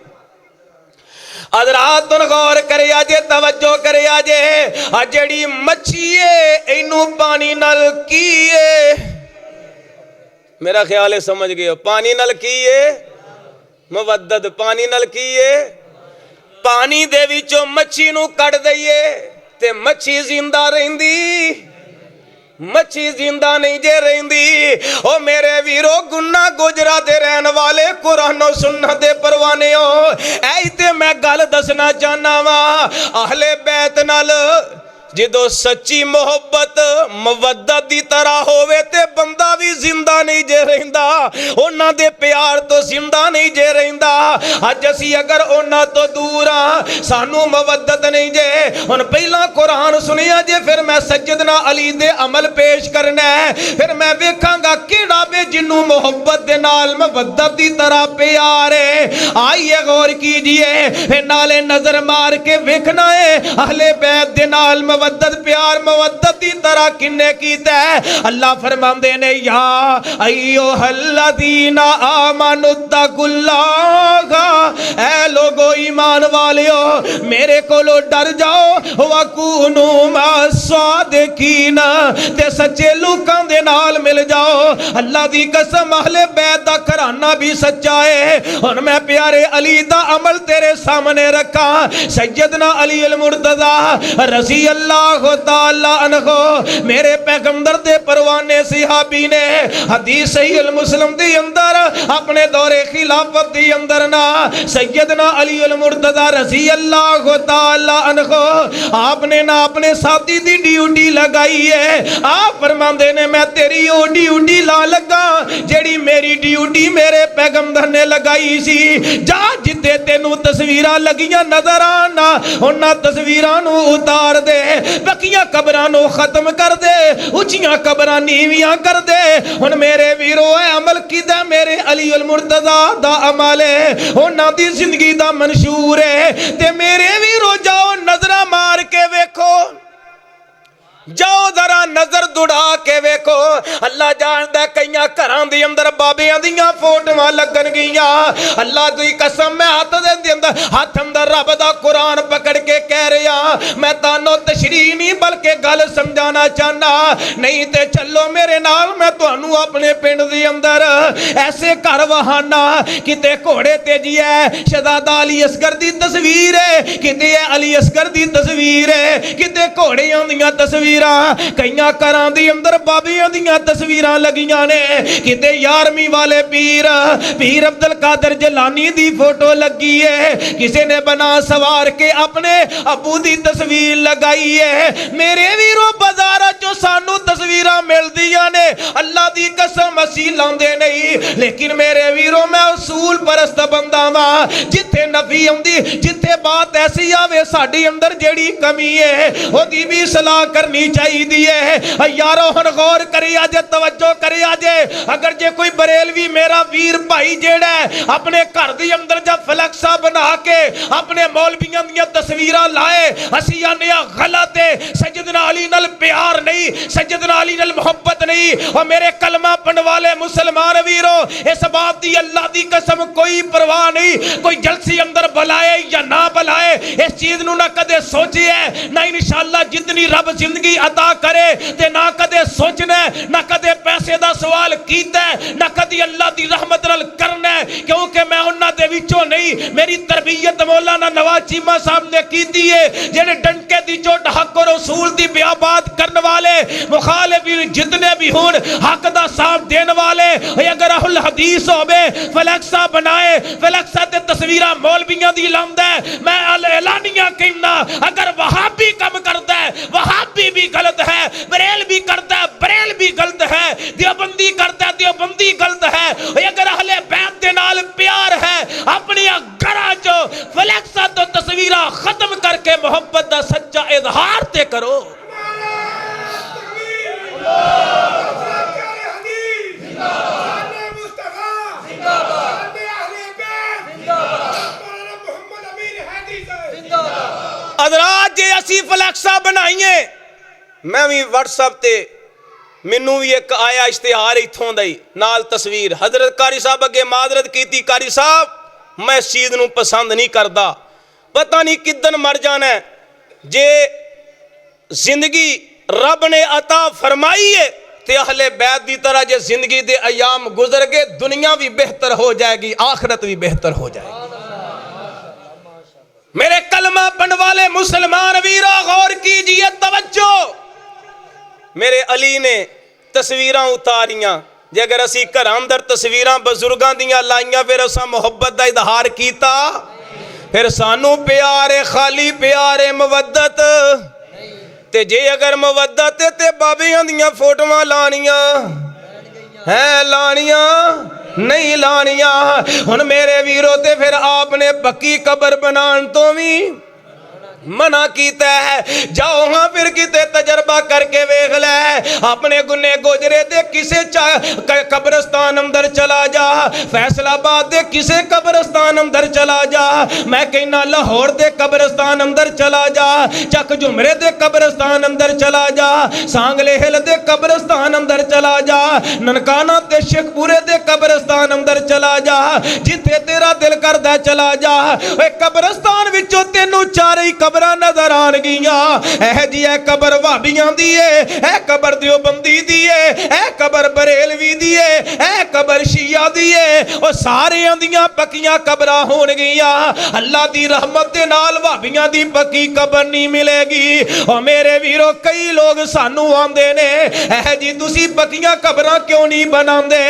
हज़रात गौर करिया जे, तवज्जो करिया जे। आ जेड़ी मच्छी है इनू पानी नाल की है? मेरा ख्याल है समझ गए हो। पानी नाल की है? मुवद्दत। पानी नाल की है? पानी दे विचों मच्छी नू कढ दईए ते मच्छी जिंदा रहिंदी? मच्छी जिंदा नहीं जे रहिंदी। ओ मेरे वीरो गुन्ना गुजरा दे रहन वाले कुरानो सुन्नत दे परवाने हो, ऐ ते मैं गल दसना चाहना वा। अहले बैत नाल जिदों सच्ची मोहब्बत मुवद्दत दी तरह होवे ते बंदा भी जिंदा नहीं जे रहिंदा, उन्हां दे प्यार तो जिंदा नहीं जे रहिंदा। अज असी अगर उन्हां तो दूर हां, सानू मुवद्दत नहीं जे। हुण पहला कुरान सुनिया जे, फिर मैं सैयदना अली दे अमल पेश करना है, फिर मैं वेखांगा किहड़ा वे जिन्नू मोहब्बत दे नाल मुवद्दत दी तरह प्यार है। आइए गौर कीजिए, फिर नाले नजर मार के वेखना है अहले बैत दे नाल मुवद्दत प्यार मुवद्दत दी तरह किन्ने कीता है। अल्लाह फरमांदे ने या अय्युहल्लज़ीना आमनुत्तकुल्लाह, ऐ लोगो ईमान वालियो मेरे कोलो डर जाओ। वकूनु मास्सादिकीन, ते सच्चे लोकां दे नाल मिल जाओ। अल्लाह दी कसम अहले बैत दा घराना भी सच्चा है। हुण मैं प्यारे अली दा अमल तेरे सामने रखा। सैयदना अली अल मुर्तज़ा रज़ी अल्लाह ताला अन्हो, मेरे पैगंबर दे परवाने सहाबी ने हदीस सही अल मुस्लिम दी अंदर अपने दौरे खिलाफत दी अंदर ना सैयदना अली अल मुर्तज़ा रज़ी अल्लाह ताला अन्हो आपने ना अपने साथी दी ड्यूटी लगाई है। आप फरमांदे ने मैं तेरी ओ ड्यूटी ला लगा जेड़ी मेरी ड्यूटी मेरे पैगंबर ने लगाई सी। जा जिथे तेनू तस्वीरां लगियां नजर आना उन्हां तस्वीरां नू उतार दे, बकियां कबरां नू खत्म कर दे, उच्चियां कबरां नीवियां कर दे। हुण मेरे वीरो है अमल कीदा मेरे अली अल मुर्तज़ा दा अमल है, उन्हां दी जिंदगी दा मंशूर है। ते मेरे वीरो जाओ नजरा मार के वेखो, जाओ जरा नजर दुड़ा के वेखो। अल्लाह जानदा कईयां घरां दे अंदर बाबियां दियां फोटोआं लगन गियां। अल्लाह दी कसम मैं हाथ अंदर रब दा कुरान पकड़ के कह रहा, मैं तानो तशरीह नहीं बल्कि गल समझाना चाहना। नहीं ते चलो मेरे नाल, मैं तुहानू अपने पिंड दे अंदर ऐसे घर वहाना, किते घोड़े तेजी है शहजादा अली असगर दी तस्वीर है, किते अली असगर दी तस्वीर है, किते घोड़ियां दियां तस्वीर, कईयां घरां दी अंदर बाबियां दियां तस्वीरां लगियां ने, किते 11वीं वाले पीर अब्दुल कादिर जिलानी दी फोटो लगी है, किसी ने बना सवार के अपने अबू दी तस्वीर लगाई है। मेरे वीरो बाजारां चों सानू तस्वीरां मिलदियां ने, अल्लाह दी कसम असीं लांदे नहीं, लेकिन मेरे वीरो मैं उसूल परस्त बंदा वां। जिथे नफे भी आउंदी जिथे बात ऐसी आवे साडी अंदर जेड़ी कमी है ओदी भी सलाह करनी चाहिदी है यारो हुण गौर करी अजे तवज्जो करी अजे अगर जे कोई बरेलवी मेरा वीर भाई जेड़ा अपने घर दे अंदर जब फ्लैक्सा बना के अपने मौलवियां दी तस्वीरां लाए असी आने गलत है सैयदना अली नाल प्यार नहीं सैयदना अली नाल मोहब्बत नहीं और मेरे कलमा पढ़ने वाले मुसलमान वीरो इस बात दी अल्लाह दी कसम कोई परवाह नहीं कोई जलसी अंदर बुलाए या ना बुलाए इस चीज नू ना कदे सोची है ना इंशाअल्लाह जितनी रब जिंदगी अता करे ते ना कदे सोचना ना कदे पैसे दा सवाल कीता ना कदी अल्लाह दी रहमत नाल करना क्योंकि मैं उन्हां दे विचों नहीं मेरी तरबियत मौलाना नवाज चीमा साहब ने कीती है जेड़े डंके दी चोट हक और रसूल दी बयाबात करने वाले मुखालिफिन जितने भी होन हक दा साथ देने वाले अगर अहुल हदीस होवे फ्लैक्सा बनाए फ्लैक्सा ते तस्वीरां मौलवियां दी लांदा मैं ऐलानिया कहना अगर वहाबी कम करता है वहाबी भी गलत है बरेल भी करता है बरेल भी गलत है देवबंदी करता है देवबंदी गलत है अगर अहले बैत दे नाल प्यार है अपनी घरां चो फ्लैक्सा तो तस्वीरां खत्म करके मोहब्बत दा सच्चा इजहार ते करो अदराज जे असी फ्लैक्सा बनाइए मैं भी व्हाट्सएप ते मैनू भी एक आया इश्तिहार इत्थों दा ही नाल तस्वीर हजरत कारी साहब अगे माजरत कीती कारी साहब मैं इस चीज नू पसंद नहीं करता पता नहीं किदन मर जाना है जे जिंदगी रब ने अता फरमाई है ते अहले बैत दी तरह जे जिंदगी दे अयाम गुजर गए दुनिया भी बेहतर हो जाएगी आखिरत भी बेहतर हो जाएगी मेरे कलमा पढ़ने वाले मुसलमान वीरो गौर कीजिए तवज्जो मेरे अली ने तस्वीरां उतारियां जे अगर असी घर अंदर तस्वीरां बजुर्गां दियां लाइयां फिर असां मोहब्बत दा इजहार कीता फिर सानू प्यार है खाली प्यार है मुवद्दत ते जे अगर मुवद्दत है ते बाबियां दियां फोटोआं लानियां है लानियां नहीं लानियां हुण मेरे वीरो ते फिर आपने पक्की कबर बनाने तो भी मना कीता है जाओ हाँ फिर किते तजर्बा करके वेख ले अपने गुने गुजरे दे किसे कब्रस्तान अंदर चला जा फैसलाबाद दे किसे कब्रस्तान अंदर चला जा मैं कहना लाहौर दे कब्रस्तान अंदर चला जा चक झुमरे दे कब्रस्तान अंदर चला जा सांगले हिल दे कब्रस्तान अंदर चला जा ननकाना ते शेखपुरे दे कब्रस्तान अंदर चला जा जिथे तेरा दिल करदा चला जा कब्रस्तान विचों तेनू चारे ही कबरां नजर आन गियां एह जी है कबर भाबियां दी है ए कबर देवबंदी दी है ए कबर बरेलवी दी है ए कबर शिया दी है ओ सारियां दियां पक्कियां कबरां होण गियां अल्लाह दी रहमत दे नाल भाबियां दी पक्की कबर नहीं मिलेगी ओ मेरे वीरो कई लोग सानू आंदे ने एह जी तुसी पक्कियां कबरां क्यों नहीं बनांदे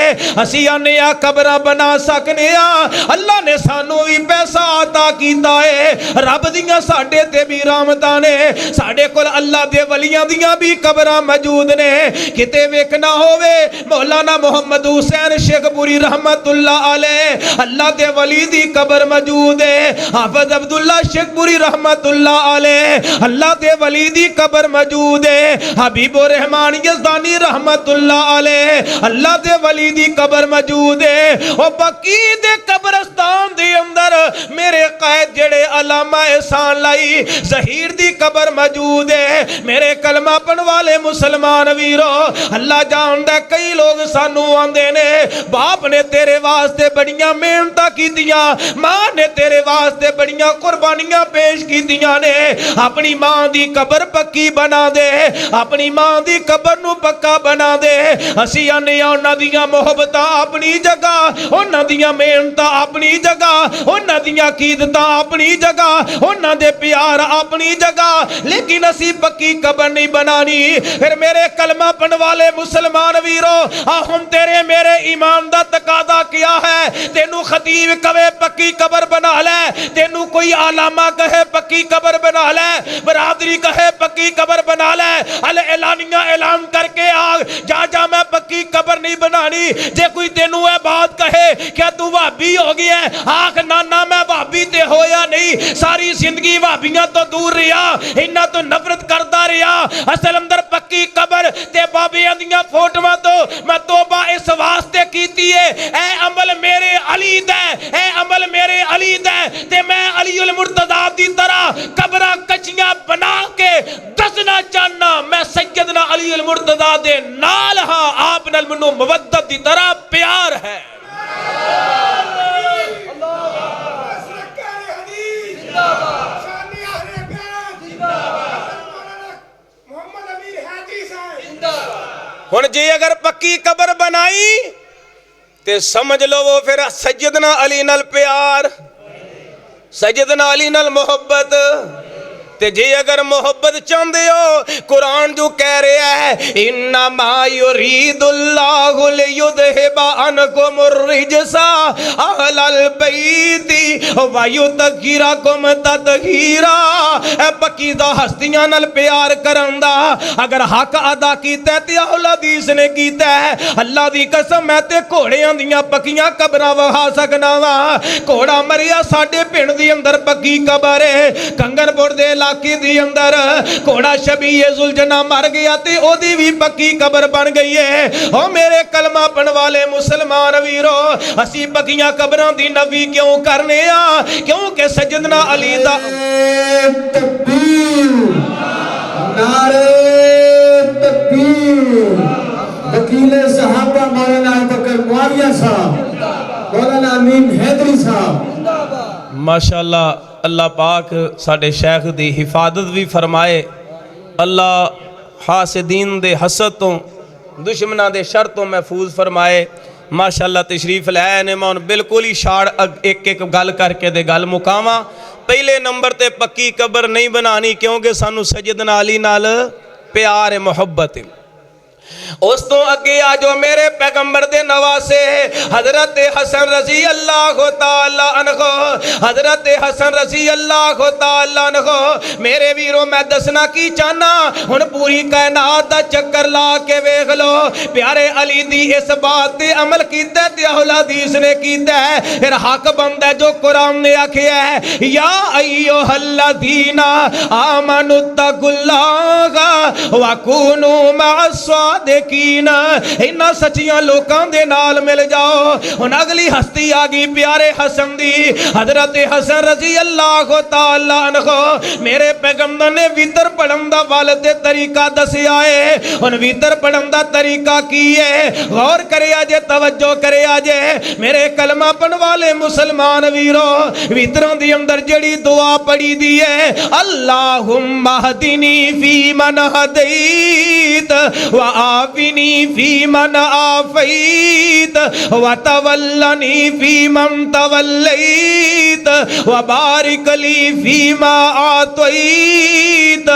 असी आने आ कबरां बना सकने आ अल्लाह ने सानू भी पैसा अता कीता है रब दियां साडे ते भी रहमतां ने साडे कोल अल्लाह दे वलियां दियां भी कबरां मौजूद ने किते वेखना होवे मौलाना मोहम्मद हुसैन शेखपुरी रहमतुल्लाह अलैह अल्लाह दे वली दी कबर मौजूद है हाफिज अब्दुल्ला शेखपुरी रहमतुल्लाह अलैह अल्लाह दे वली दी कबर मौजूद है हबीबुर रहमान यज़दानी रहमतुल्लाह अलैह अल्लाह दे वली दी कबर मौजूद है ओ बकी दे कब्रस्तान दे अंदर मेरे कायद जेड़े अलामा एहसान लाई ज़हीर दी कबर मौजूद है मेरे कलमा पढ़ने वाले मुसलमान वीरो अल्लाह जानदा कई लोग सानू आंदे ने बाप ने तेरे वास्ते बड़ियां मेहनतां कीतियां मां ने तेरे वास्ते बड़ियां कुर्बानियां पेश कीतियां ने अपनी मां दी कबर पक्की बना दे अपनी मां दी कबर नू पक्का बना दे असी आने उन्हां दियां मोहब्बतां अपनी जगह उन्हां दियां मेहनतां अपनी जगह उन्हां दियां कीदतां अपनी जगह उन्हां दे प्यार अपनी जगह लेकिन असी पक्की कबर नहीं बनानी फिर मेरे कलमा पढ़ने वाले मुसलमान वीरो हम तेरे मेरे ईमान दा तकादा किया है तेनू खतीब कहे पक्की कबर बना ले तेनू कोई आलामा कहे पक्की कबर बना ले बरादरी कहे पक्की कबर बना ले अल ऐलानिया ऐलान करके आ जा मैं पक्की कबर नहीं बनानी जे कोई तेनू ये बात कहे क्या तू भाभी हो गई है आख ना मैं भाभी वहाबी ते होया नहीं, सारी जिंदगी वहाबियां तो दूर रहा, इन्हां तो नफरत करता रहा। असल अंदर पक्की कबर ते बाबियां दियां फोटोआं तो मैं तौबा इस वास्ते कीती है, ए अमल मेरे अली दा, ए अमल मेरे अली दा, ते मैं अली उल मुर्तजा दी तरह कबरां कच्चियां बना के दसना चाहना मैं सैयदना अली उल मुर्तजा दे नाल हां, आप नाल मैनूं मुवद्दत दी तरह प्यार है। हुण जे अगर पक्की कबर बनाई ते समझ लो वो फिर सैयदना अली नाल प्यार, सैयदना अली नाल मोहब्बत। ते जे अगर मोहब्बत चाहते हो, कुरान जो कह रहा है इन्नमा युरीदुल्लाहु लियुज़हिबा अन्कुमुर रिजसा अहलल बैती व युतहिरकुम ततहीरा। पकीदा हस्तियां नाल प्यार करन दा अगर हक अदा कीता ते अहल हदीस ने कीता है। अल्लाह दी कसम मैं ते घोड़ियां दियां पक्कियां कबरां वहा सकना वा। घोड़ा मरिया साडे पिंड दी अंदर पक्की कबर है, कंगनपुर दे इलाके दी अंदर घोड़ा शबीए जुलजना मर गया ते ओदी भी पक्की कबर बन गई है। ओ मेरे कलमा पढ़ वाले मुसलमान वीरो, असी पक्कियां कबरां दी नफी क्यों करने आ? क्योंकि सैयदना अली दा
तकबीर, नारे तकबीर। वकीले सहाबा मौलाना अबू बकर मुआविया साहब, मौलाना अमीन हैदरी साहब,
माशाअल्लाह। अल्लाह पाक साडे शेख दी हिफाजत भी फरमाए, अल्लाह हासिदीन दे हसद तो दुश्मना दे शर तो महफूज फरमाए। माशाअल्लाह तशरीफ लाए ने, मैं बिल्कुल ही शाड़ एक एक गल करके दे गल मुकावा। पहले नंबर ते पक्की कबर नहीं बनानी क्योंकि सानू सैयदना अली नाल प्यार है, मोहब्बत है। उस तो अगे आ जो मेरे पैगंबर दे नवासे हजरत हसन रजी अल्लाह तआला अन्हो, हजरत हसन रजी अल्लाह तआला अन्हो। मेरे वीरों मैं दसना की चाहना, हुण पूरी कायनात दा चक्कर ला के वेख लो, प्यारे अली दी इस बात ते अमल कीता ते अहल हदीस ने कीता है। फिर हक बनदा है जो कुरान ने आखिया है, या अय्युहल्लज़ीना आमनुत्तकुल्लाह व कूनू मअस्सादिकीन। इन्हां सच्चियां लोकां दे नाल मिल जाओ। हुण अगली हस्ती आ गई प्यारे हसन दी, हजरत हसन रजी अल्लाह तआला अन्हो। मेरे पैगंबर ने वितर पढ़न दा वल ते तरीका दसिया है। हुण वितर पढ़न दा तरीका की है? गौर करिया जे, तवज्जो करिया जे मेरे कलमा पढ़न वाले मुसलमान वीरो। वितरों दी अंदर जड़ी दुआ पढ़ी दी है, अल्लाहुम्मा हदिनी फी मन हदैत व आफिनी फी मन आफैत व तवल्लनी फी मन तवल्लैत व बारिक ली फी मा आतैत।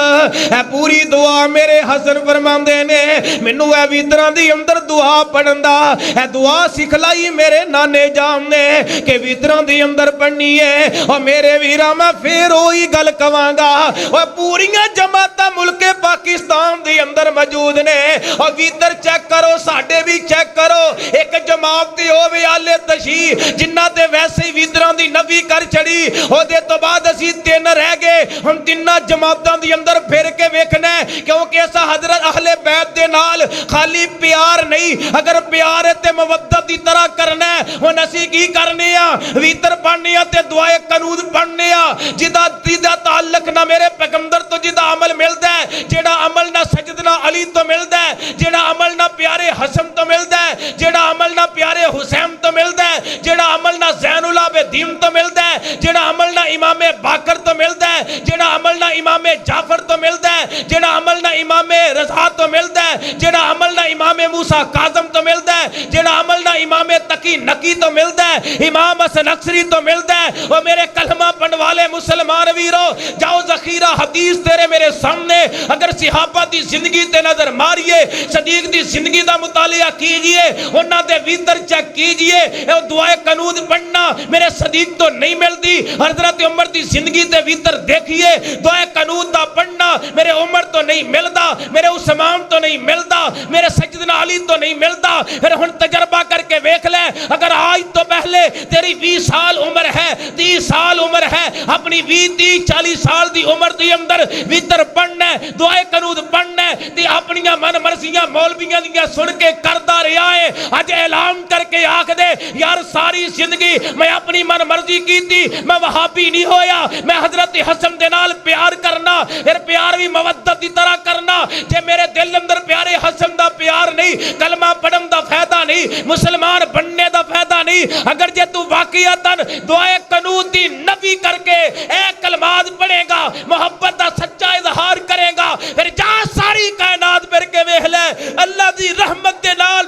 है पूरी दुआ मेरे हसन फरमांदे ने, मैनू है वितरां दी अंदर दुआ पढ़न दा है दुआ सिखलाई मेरे नाने जान ने कि वितरां दी अंदर पढ़नी है। और मेरे वीरा मैं फिर वही गल कवांगा, और पूरियां जमातां मुल्के पाकिस्तान दी अंदर मौजूद ने। और वितर चेक करो, साडे भी चेक करो। एक जमात ते होवे आले तशी जिन्ना ते वैसे ही वितरां दी नफी कर छड़ी, ओदे तो बाद असी तीन रह गए। हम तिन्ना जमातां दी अंदर फिर के वेखना है, क्योंकि ऐसा हजरत अहले बैत दे नाल खाली प्यार नहीं, अगर प्यार है ते मुवद्दत दी तरह करना है। हुण असी की करने आ? वितर पढ़ने आ ते दुआए कनूद पढ़ने आ, जिदा जिदा ताल्लुक ना मेरे पैगंबर तो जिदा अमल मिलदा है, जेड़ा अमल ना सैयदना अली तो मिलदा है, जेड़ा अमल ना प्यारे हसन तो मिलदा है, जेड़ा अमल ना प्यारे हुसैन तो मिलदा है, जेड़ा अमल ना ज़ैनुल आबिदीन तो मिलदा है, जेड़ा अमल ना इमाम बाकर तो मिलदा है, जेड़ा अमल ना इमाम जाफर तो मिलदा है, जेड़ा अमल ना इमाम रज़ा तो मिलदा है, जेड़ा अमल ना इमाम मूसा काज़म तो मिलदा है, जेड़ा अमल ना इमाम तकी नकी तो मिलदा है, इमाम हसन अक्सरी तो मिलदा है। और मेरे कलमा पढ़ने वाले मुसलमान वीरो, जाओ ज़खीरा हदीस तेरे मेरे सामने, अगर सहाबा दी जिंदगी ते नजर मारिए, सदीक दी जिंदगी दा मुतालिया कीजिए, उन्हां दे वितर चेक कीजिए। ए दुआए कनूद पढ़ना मेरे सदीक तो नहीं मिलती, हजरत उमर दी जिंदगी ते वितर देखिए, दुआए कनूद दा पढ़ना मेरे उमर तो नहीं मिलता, मेरे उस्मान तो नहीं मिलता, मेरे सैयदना अली तो नहीं मिलता। फिर हुण तजर्बा करके वेख ले, अगर आज तो पहले तेरी 20 साल उम्र है, 30 साल उम्र है, अपनी 20-30-40 साल दी उम्र दे अंदर वितर पढ़ना, दुआए कनूद पढ़ना ते अपनियां मन मर्जियां मौलवियां दियां सुन के करदा रहा है। अज ऐलान करके आख दे यार सारी जिंदगी मैं अपनी मन मर्जी की थी, मैं वहाबी नहीं होया, मैं हजरत हसन दे नाल प्यार करना, फिर प्यार भी मवद्दत की तरह करना। जे मेरे दिल अंदर प्यारे हसन दा प्यार नहीं, कलमा पढ़न दा फायदा नहीं, मुसलमान बनने दा फायदा नहीं। अगर जे तू वाकईतन दुआए कनूद दी नबी करके ए कलमात पढ़ेगा, मोहब्बत दा सच्चा इजहार करेगा, फिर जा सारी कायनात फिर के वेख ले अल्लाह दी रहमत दे नाल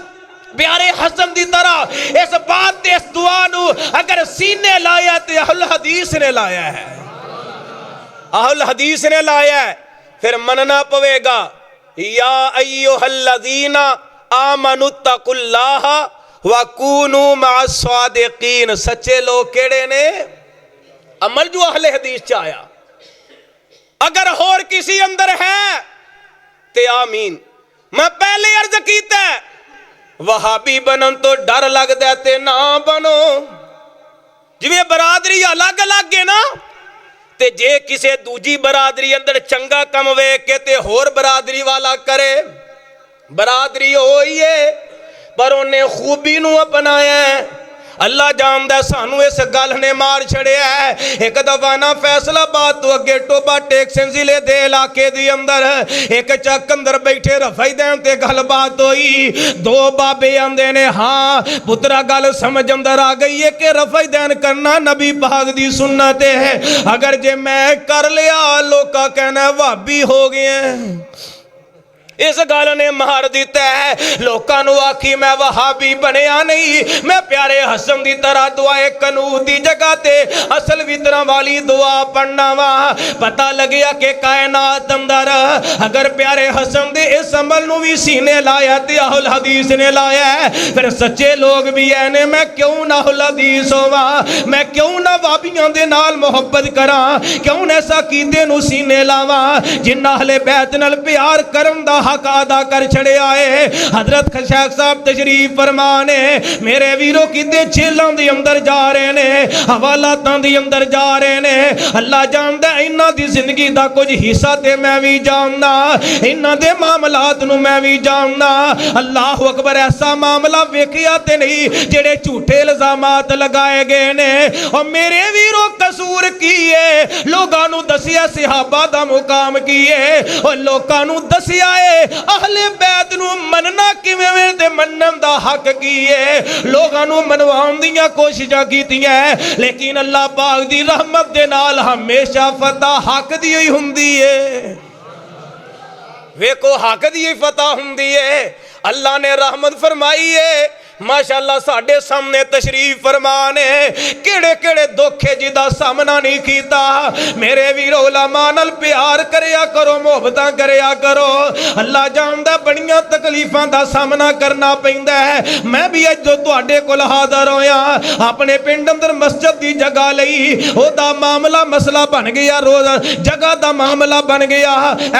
प्यारे हसन दी तरह इस बात इस दुआ नू अगर सीने लाया ते अहल हदीस ने लाया है, अहल हदीस ने लाया है, फिर मनना पवेगा। या अय्युहल्लज़ीना आमनुत्तकुल्लाह व कूनू मअस्सादिकीन। सच्चे लोग केड़े ने? अमल जो अहले हदीस च आया। अगर होर किसी अंदर है ते आमीन। मैं पहले अर्ज कीता वहाबी बनन तो डर लगदा ते ना बनो। जिवें बरादरी अलग अलग है ना, ते जे किसे दूजी बरादरी अंदर चंगा कम वेख के ते होर बरादरी वाला करे, बरादरी होई है पर उन्हें खूबी नू अपनाया। अल्लाह जानदा सानू इस गल ने मार छड़िया है। एक दफा ना फैसलाबाद तो अगे टोबा टेक्सन जिले दे इलाके दी अंदर एक चक अंदर बैठे रफाईदैन ते गलबात होई। दो बाबे आंदे ने हाँ पुत्रा गल समझ अंदर आ गई है कि रफाईदैन करना नबी पाक दी सुन्नत है। अगर जे मैं कर लिया लोका कहना भाबी हो गए। इस गल ने मार दिता है। लोकां नू आखी मैं वहाबी बनया नहीं, मैं प्यारे हसन दी तरह दुआए कनूद दी जगह ते असल वितरा वाली दुआ पढ़ना वा। पता लगिया कि कायनात अंदर अगर प्यारे हसन दे इस अमल नू भी सीने लाया ते अहल हदीस ने लाया है, फिर सच्चे लोग भी है ने। मैं क्यों ना अहल हदीस होवा, मैं क्यों ना वाबियां दे नाल मोहब्बत करा, क्यों ना ऐसा कीते नू सीने लावा जिन्ना अहले बैत नाल प्यार करन दा हक अदा कर छड़े आए। हजरत शेख साहब तशरीफ फरमाने मेरे वीरों किते जेलों दे अंदर जा रहे ने, हवालातां दे अंदर जा रहे ने। अल्लाह जानदा इन्हां दी जिंदगी दा कुछ हिस्सा ते मैं भी जानदा, इन्हां दे मामलात नू मैं भी जानदा। अल्लाह अकबर ऐसा मामला वेखिया ते नहीं जेड़े झूठे इल्जामात लगाए गए ने। और मेरे वीरों कसूर की है, लोगां नू दसिया सहाबा दा मुकाम की है, और लोकां नू दसिया है अहले बैत नू मनना किवें ते मनन दा हक की है। लोगां नू मनवाउण दीयां कोशिशां कीतीआं, लेकिन अल्लाह पाक दी रहमत दे नाल हमेशा फतह हक दी ही हुंदी है। वेखो हक दी ही फतह हुंदी है। अल्लाह ने रहमत फरमाई है। माशाअल्लाह साडे सामने तशरीफ फरमाने केड़े केड़े दुख है जिदा सामना नहीं कीता। मेरे वीरो उलमा नाल प्यार करया करो, मोहब्बतां करया करो। अल्लाह जानदा बड़ियां तकलीफां दा सामना करना पैंदा है। मैं भी अज जो तुहाडे कोल हाज़र होया अपने पिंड अंदर मस्जिद दी जगह लई, ओदा मामला मसला बन गया, रोज जगह दा मामला बन गया।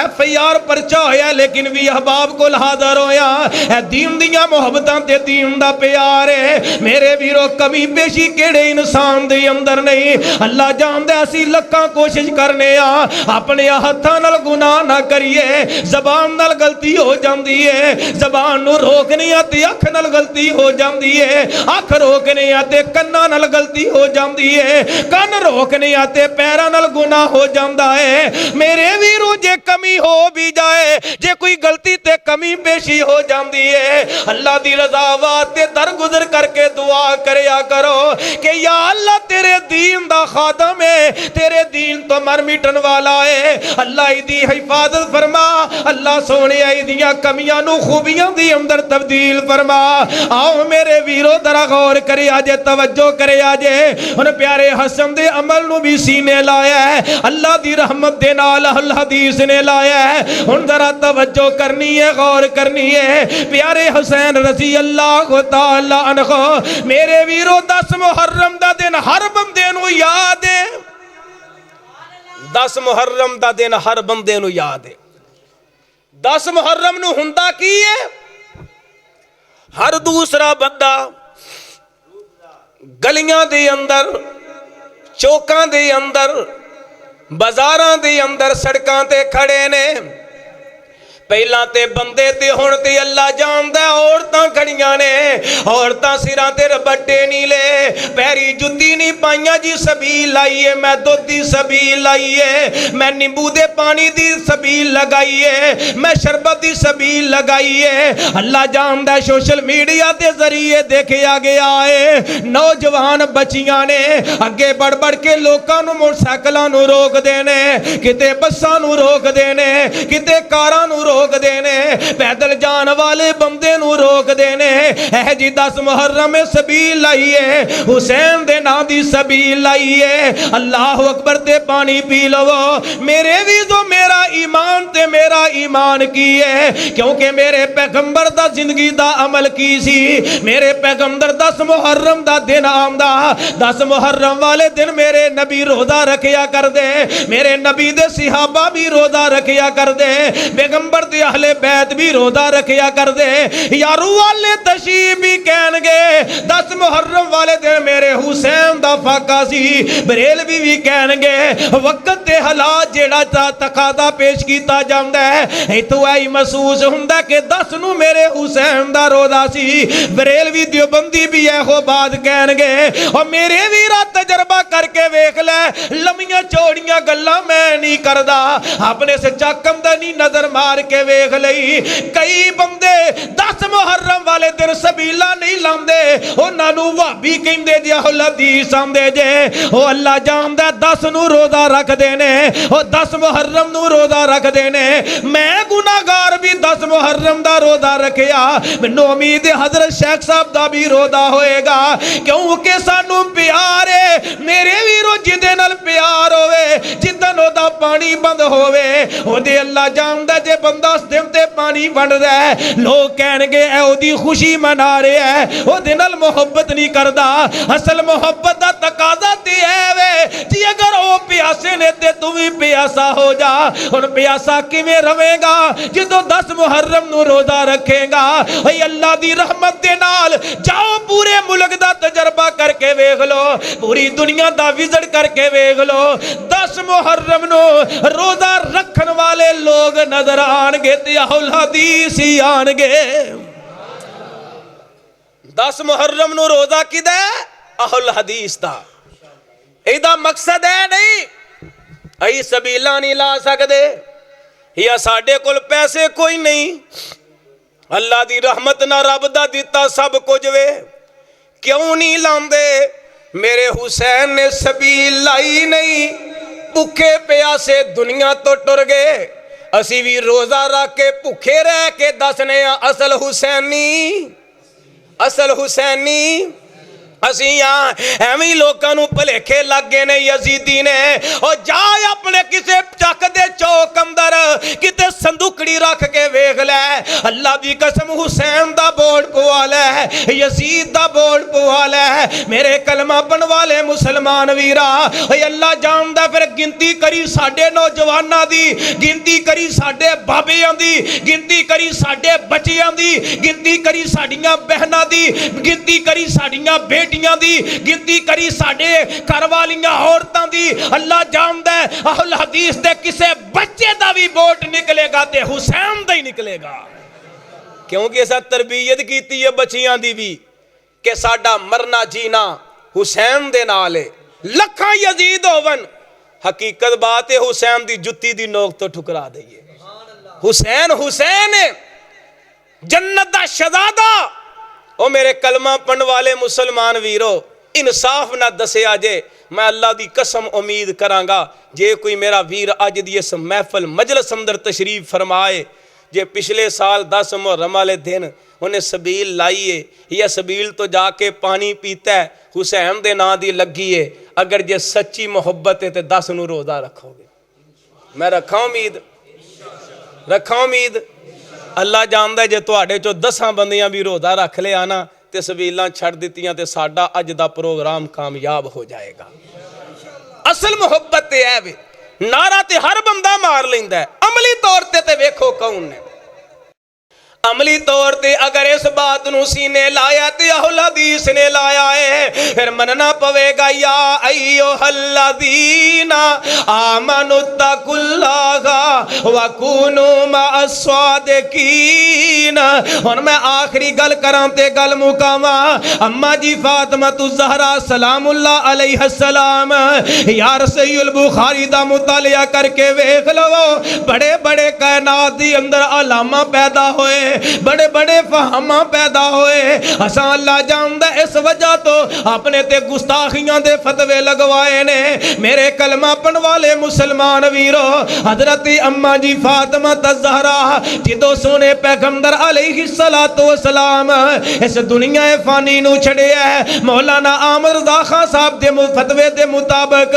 FIR परचा होया लेकिन भी अहबाब कोल हाज़र होया। ए दीन दियां मोहब्बतां ते दीन प्यार है। मेरे वीरों कमी पेशी केड़े इंसान दे अंदर नहीं। अल्लाह जानदा असी लखां कोशिश करने आ अपने हत्थां नाल गुनाह ना करिए। जबान नाल गलती हो जाती है, जबान नू रोकने आ ते अख नाल गलती हो जाती है, अख रोकने आ ते कन्नां नाल गलती हो जाती है, कन रोकने आ ते पैरां नाल गुनाह हो जाता है। मेरे वीरों जे कमी हो भी जाए, जे कोई गलती ते कमी पेशी हो जाती है, अल्लाह दी रज़ा वास्ते दर गुजर करके दुआ करया करो कि या अल्लाह तेरे दीन दा खादम है, तेरे दीन तो मर मिटन वाला है। अल्लाह इदी हिफाजत फरमा। अल्लाह सोने इदियां कमियां नू खूबियां दी अंदर तब्दील फरमा। आओ मेरे वीरो जरा गौर करे आजे, तवज्जो करे आजे। उन प्यारे हसन दे अमल नू भी सीने लाया है, अल्लाह दी रहमत दे नाल अहल हदीस ने लाया है। हुन जरा तवज्जो करनी है, गौर करनी है। प्यारे हुसैन रज़ी अल्लाह ताला अन्हो मेरे वीरो 10 मुहर्रम दा दिन हर बंदे नू याद है। 10 मुहर्रम दा दिन हर बंदे नू याद है। 10 मुहर्रम नू हुंदा की है? हर दूसरा बंदा गलियां दे अंदर, चौकां दे अंदर, बाजारां दे अंदर, सड़कां ते खड़े ने। पहला ते बंदे ते हुण ते अल्लाह जानदा औरतां खड़ियां ने। औरतां सिरां ते रबट्टे नहीं ले, पैरी जुत्ती नहीं पाइयां जी, सबील लाइए, मैं दुध दी सबील लाइए, मैं नींबू दे पानी दी सबील लगाइए, मैं शरबत दी सबील लगाइए। अल्लाह जानदा सोशल मीडिया के जरिए देखा गया है नौजवान बच्चियां ने अगे बढ़ बढ़ के लोगों नूं मोटरसाइकिलों नूं रोकदे ने, किते बसां नूं रोकदे ने, किते कारां नूं रोकदे ने, पैदल जान वाले बंदे नूं रोकदे ने। ऐ जी 10 मुहर्रम सबील लाइए, हुसैन दे नाम दी सबील लाइए, अल्लाह अकबर ते पानी पी लवो। मेरे भी तो मेरा ईमान ते मेरा ईमान की है, क्योंकि मेरे पैगंबर दा जिंदगी दा अमल की सी। मेरे पैगंबर 10 मुहर्रम दा दिन आंदा, 10 मुहर्रम वाले दिन मेरे नबी रोजा रखिया कर दे, मेरे नबी दे सिहाबा भी रोजा रखिया कर दे, पैगंबर दे अहले बैत भी रोजा रखिया कर दे। यारू वाले तशीब भी कहणगे 10 मुहर्रम वाले दिन मेरे हुसैन दा फाका सी। बरेलवी भी कहणगे वक्त ते हालात जेड़ा तकादा पेश कीता जांदा है, इथों ऐ महसूस हुंदा कि 10 नूं मेरे हुसैन दा रोजा सी। बरेलवी देवबंदी भी एहो बात कहणगे, और मेरे वीरा तजर्बा करके वेख ले, लम्मियां चौड़ियां गल्लां मैं नहीं करदा, अपने सच्चा कमदनी नजर मार के वेख लई। कई बंदे 10 मुहर्रम वाले दिन सबीला नहीं लांदे, उन्हां नूं वाबी कहंदे जे, अहल हदीस आंदे जे। ओ अल्लाह जानदा 10 नूं रोजा रखदे ने, ओ 10 मुहर्रम नूं रोजा रखदे ने। मैं गुनाहगार भी 10 मुहर्रम दा रोजा रखिया, मैनूं उम्मीद है हजरत शेख साहब दा भी रोजा होएगा, क्योंकि सानू प्यार है। मेरे वीरो जिदे नाल प्यार होवे, जिदन ओदा पानी बंद होवे, ओदे अल्लाह जानदा जे बंदा उस दिन ते पानी वंडदा है, लोग कहणगे ऐ ओदी खुशी मना रहा है, ओदे नाल मोहब्बत नहीं करदा। असल मोहब्बत दा तकाजा ते है वे जी, अगर ओ प्यासे ने ते तू भी प्यासा हो जा। हुण प्यासा किवें रवेगा जदों 10 मुहर्रम नूं रोजा रखेगा। ओए अल्लाह दी रहमत दे नाल जाओ पूरे मुल्क दा तजर्बा करके वेख लो, पूरी दुनिया दा विजिट करके वेख लो। 10 मुहर्रम नूं रोजा रखन वाले लोग नजर आणगे ते अहल हदीस ही आणगे। 10 मुहर्रम नूं रोजा किदा है? अहल हदीस दा। इहदा मकसद है नहीं अई सबीला नहीं ला सकदे, या साडे कोल पैसे कोई नहीं, अल्लाह दी रहमत ना रब दा दिता सब कुछ वे, क्यों नहीं लांदे? मेरे हुसैन ने सबील लाई नहीं, भुखे प्यासे दुनिया तो टुर गए। असी भी रोजा रख के भुखे रह के दसने असल हुसैनी, असल हुसैनी असी एवं लोगों भुलेखे लग गए ने यजीदी ने। और जा अपने किसे चक दे चौक अंदर किते संदूकड़ी रख के वेख लै, अल्लाह दी कसम हुसैन दा बोर्ड पवा लै, यजीद दा बोर्ड पवा लै। मेरे कलमा पढ़न वाले मुसलमान वीरा, अल्लाह जानदा फिर गिनती करी साडे नौजवानां दी, गिनती करी साडे बाबियां दी, गिनती करी साडे बच्चियां दी, गिनती करी साडियां बहनां दी, गिनती करी साडियां बेटियां दी, गिनती करी साडे घर वालियां औरतां दी। अल्लाह जानदा है अहल हदीस दे किसे बच्चे दा भी वोट निकलेगा ते हुसैन दा ही निकलेगा, क्योंकि असां तरबियत कीती है बच्चियां दी भी कि साडा मरना जीना हुसैन दे नाल है। लखां यजीद होवन, हकीकत बात है हुसैन दी जुत्ती दी नोक तो ठुकरा दईए। हुसैन हुसैन है, जन्नत दा शहजादा। ओ मेरे कलमा पढ़न वाले मुसलमान वीरो, इंसाफ ना दसिया जे, मैं अल्लाह दी कसम उम्मीद करांगा जे कोई मेरा वीर अज दी इस महफल मजलिस अंदर तशरीफ फरमाए, जे पिछले साल 10 मुहर्रम वाले दिन उन्हें सबील लाई है या सबील तो जाके पानी पीता है, हुसैन दे नां दी लगी है, अगर जे सच्ची मोहब्बत है तो 10 नूं रोजा रखोगे। मैं रखा उम्मीद, रखा उम्मीद। अल्लाह जानदा जे तुहाडे चो 10 बंदियां भी रोजा रख लिया ना ते सबीलां छड़ दित्तियां ते साडा अज दा प्रोग्राम कामयाब हो जाएगा। असल मोहब्बत ते है वे, नारा ते हर बंदा मार लैंदा है, अमली तौर ते वेखो कौन ने। अमली तौर ते अगर इस बात नू सीने लाया ते अहुल हदीस ने लाया है फिर मनना पवेगा या अय्युहल्लज़ीना आमनुत्तकुल्लाहा वकुनू मअस्सादिकीन। हुण मैं आखिरी गल करां ते गल मुकावां। अम्मा जी फातिमा ज़हरा सलामुल्लाह अलैहिस्सलाम यार सहीहुल बुखारी दा मुतालिया करके वेख लवो बड़े बड़े कायनात दी अंदर अलामा पैदा होए बड़े बड़े फहामा पैदा होए। असा अल्लाह जानदा इस वजह तो अपने ते गुस्ताखियां दे फतवे लगवाए ने। मेरे कलमा पढ़न वाले मुसलमान वीरो हजरत अम्मा जी फातिमा ज़हरा जिदों सोने पैगंबर अलैहिस्सलातु वस्सलाम इस दुनिया फानी नू छड़िया है मौलाना आमद रज़ा खां साहब दे फतवे दे मुताबिक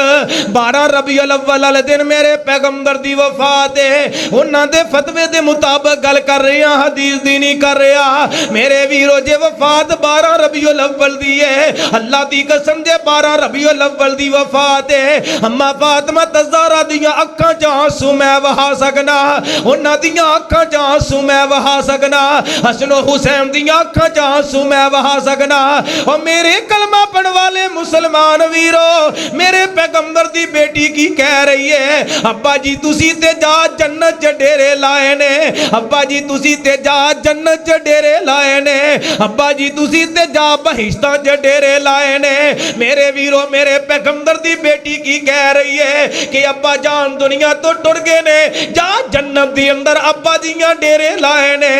12 रबीउल अव्वल वाले दिन मेरे पैगंबर दी वफात है। उन्हां दे फतवे दे मुताबिक गल कर रहे हैं हदीस दी नहीं कर रहा। मेरे वीरो जे वफात 12 रबीउल अव्वल दी है अल्लाह दी कसम जे 12 रबीउल अव्वल दी वफात है। अम्मा फातिमा ज़हरा दियां अखां च आंसू मैं वहा सकना उन्हां दियां अखां च आंसू मैं वहा सकना हसन हुसैन दियां अखां च आंसू मैं वहा सकना। और मेरे कलमा पढ़न वाले मुसलमान वीरो मेरे पैगंबर दी बेटी की कह रही है अब्बा जी तुसी ते जा जन्नत च डेरे लाए ने अब्बा जी तुसी ते जा जन्नत च डेरे लाए ने अब्बा जी तुसी ते जा बहिश्तां च डेरे लाए ने। मेरे वीरो मेरे पैगंबर दी बेटी की कह रही है कि अब्बा जान दुनिया तो टुर गए ने जा जन्नत दी अंदर अब्बा दियां डेरे लाए ने।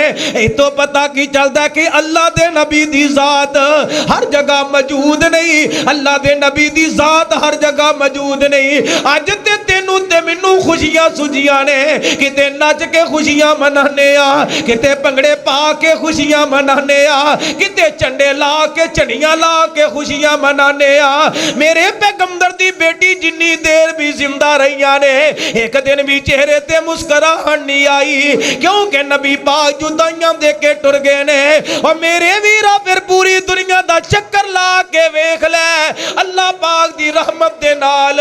इतो पता की चलदा कि अल्लाह दे नबी दी जात हर जगह मौजूद नहीं अल्लाह दे नबी दी जात हर जगह मौजूद नहीं। अज ते तेनू ते मैनू खुशियां सुजियां ने किते नच के खुशियां मनाने आ किते भंगड़े पा के खुशियां मनाने आ किते झंडे ला के झंडियां ला के खुशियां मनाने आ। मेरे पैगंबर दी बेटी जिन्नी देर भी जिंदा रहियां ने एक दिन भी चेहरे ते मुस्कुराहट नहीं आई क्योंकि नबी पाक जुदाइयां दे के टुर गए ने। और मेरे वीरा फिर पूरी दुनिया दा चक्कर ला के वेख ले अल्लाह पाक दी रहमत दे नाल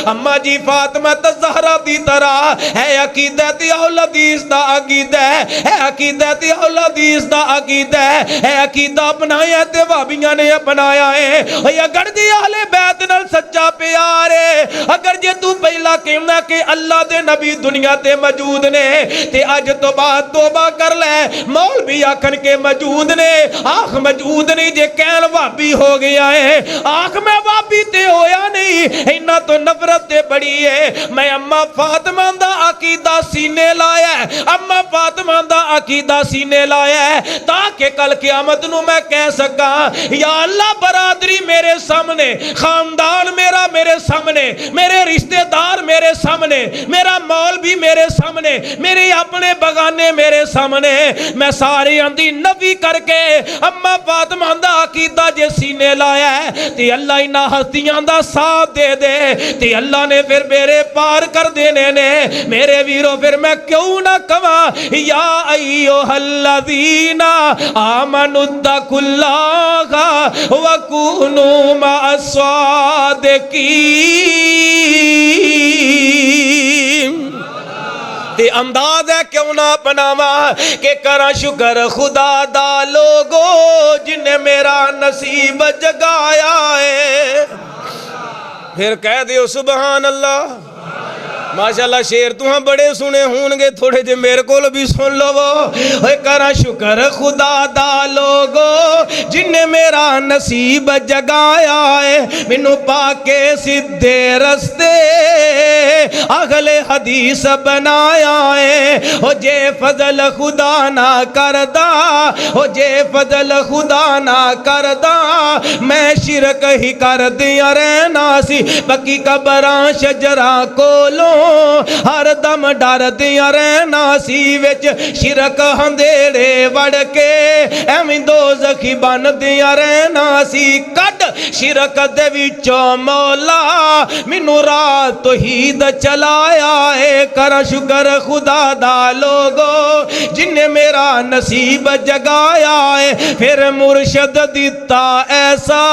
अम्मा जी फातिमा ज़हरा दी तरह है अकीदा ते अहले हदीस दा अकीदा है अकीदा ते अहले हदीस दा अकीदा है अकीदा अपनाया ते वाबियां ने अपनाया है। अगर दी अहले बैत नाल सच्चा प्यार है अगर जे तू पहला कहना कि अल्लाह दे नबी दुनिया ते मौजूद ने ते अज तो बाद तौबा कर ले मौलवी आखन के मौजूद ने आख मौजूद नहीं जे कहन वाबी हो गया है आख मैं वाबी ते होया नहीं इन्ना तो नफरत ते बड़ी है। मैं अम्मा फातिमा दा अकीदा सीने लाया अम्मा फातिमा दा अकीदा सीने लाया ताकि कल क़यामत नू मैं कह सका या अल्लाह बरादरी मेरे सामने खानदान मेरा मेरे सामने मेरे रिश्तेदार मेरे सामने मेरा मौलवी मेरे सामने मेरे अपने बगाने मेरे सामने मैं सारे आंदी नबी करके अम्मा फातिमा दा अकीदा जे सीने लाया ते अल्लाह इन्हां हस्तियां दा साथ दे दे ते अल्लाह ने फिर मेरे पार कर देने ने। मेरे वीरो फिर मैं क्यों ना कवा या अय्युहल्लज़ीना आमनुत्तकुल्लाहा वकुनू मअस्सादिकीन। ते अंदाज है क्यों ना अपनावा के करा शुक्र खुदा दा लोगो जिन्हें मेरा नसीब जगाया है। फिर कह दियो सुभान अल्लाह माशाअल्लाह शेर तुहां बड़े सुने होंगे थोड़े जे मेरे को भी सुन लवो। करा शुक्र खुदा दा लोगो जिन्हें मेरा नसीब जगाया है मैनू पाके सीधे रस्ते अगले हदीस बनाया है। ओ जे फजल खुदा ना करदा ओ जे फजल खुदा ना करदा मैं शिरक ही कर दिया रहना सी पक्की कबरां शजरा कोलों हर दम डर दिया रहना सी विच शिरक अंधेरे वड़ के एवं दोज़खी बन दिया रहना सी कद शिरक दे विचों मौला मैनू रात तौहीद चलाया है। कर शुक्र खुदा दा लोगो जिन्हें मेरा नसीब जगाया है। फिर मुर्शद दिता ऐसा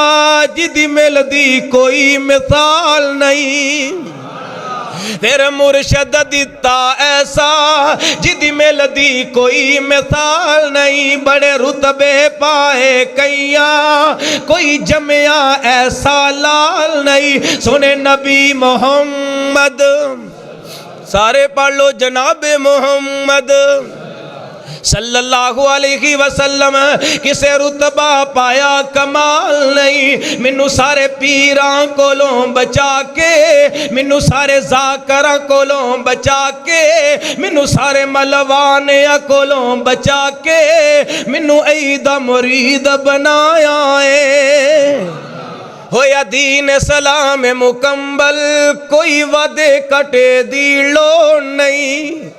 जिदी मिलदी कोई मिसाल नहीं फिर मुर्शद दिता ऐसा जिदी मिलदी कोई मिसाल नहीं, बड़े रुतबे पाए कैया कोई जमया ऐसा लाल नहीं। सुने नबी मोहम्मद, सारे पढ़ लो जनाबे मोहम्मद सल्लल्लाहु अलैहि वसल्लम, किसे रुतबा पाया कमाल नहीं। मैनू सारे पीरां कोलों बचा के, मैनू सारे जाकरां कोलों बचा के, मैनू सारे मलवानियां कोलों बचा के, मैनू ऐदा मुरीद बनाया है। होया दीन सलाम मुकम्मल, कोई वादे कटे दी लोड़ नहीं।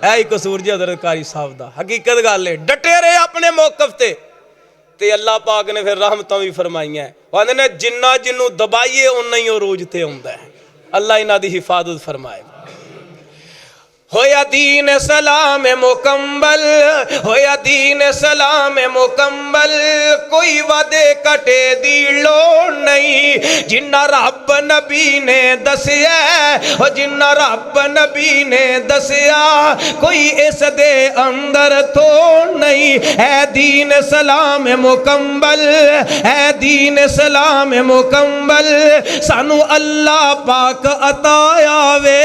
ऐ कसूर जी हज़रत कारी साहब दा, हकीकत गल है। डटे रहे अपने मौकफ ते अल्लाह पाक ने फिर रहमतां भी फरमाइयां। कहंदे ने जिन्ना जिन्नू दबाइए उन्ना ही रोज ते आउंदा है। अल्लाह इन्हां दी हिफाजत फरमाए। होया दीन सलाम मुकम्मल, होया दीन सलाम मुकम्मल, कोई वादे कटे दी लोड़ नहीं। जिन्ना रब नबी ने दसिया, हो जिन्ना रब नबी ने दसिया, कोई इस दे अंदर थोड़ नहीं। है दीन सलाम मुकम्मल, है दीन सलाम मुकम्मल, सानू अल्लाह पाक अताया वे।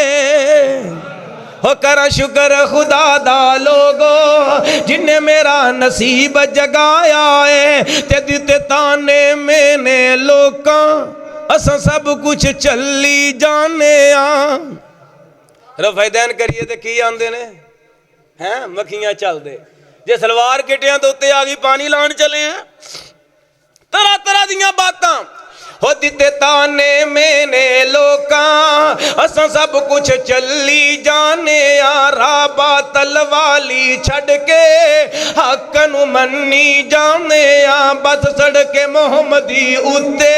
हो करा शुक्र खुदा दा लोगो जिन्ने मेरा नसीब जगाया है। ते दिते ताने मैंने लोकां असां सब कुछ चली जाने आ। रफैदैन करिए ते की आंदे ने हैं मक्खियां चलदे। जे सलवार किटियां तो उत्ते आ गई पानी लाण चले हैं। तरह तरह दियां बातां हो दिते ताने मैंने लोकां असां सब कुछ चली जाने आ। राबा तलवाली छड़ के हक नू मन्नी जाने आ। बस सड़के मोहम्मदी उत्ते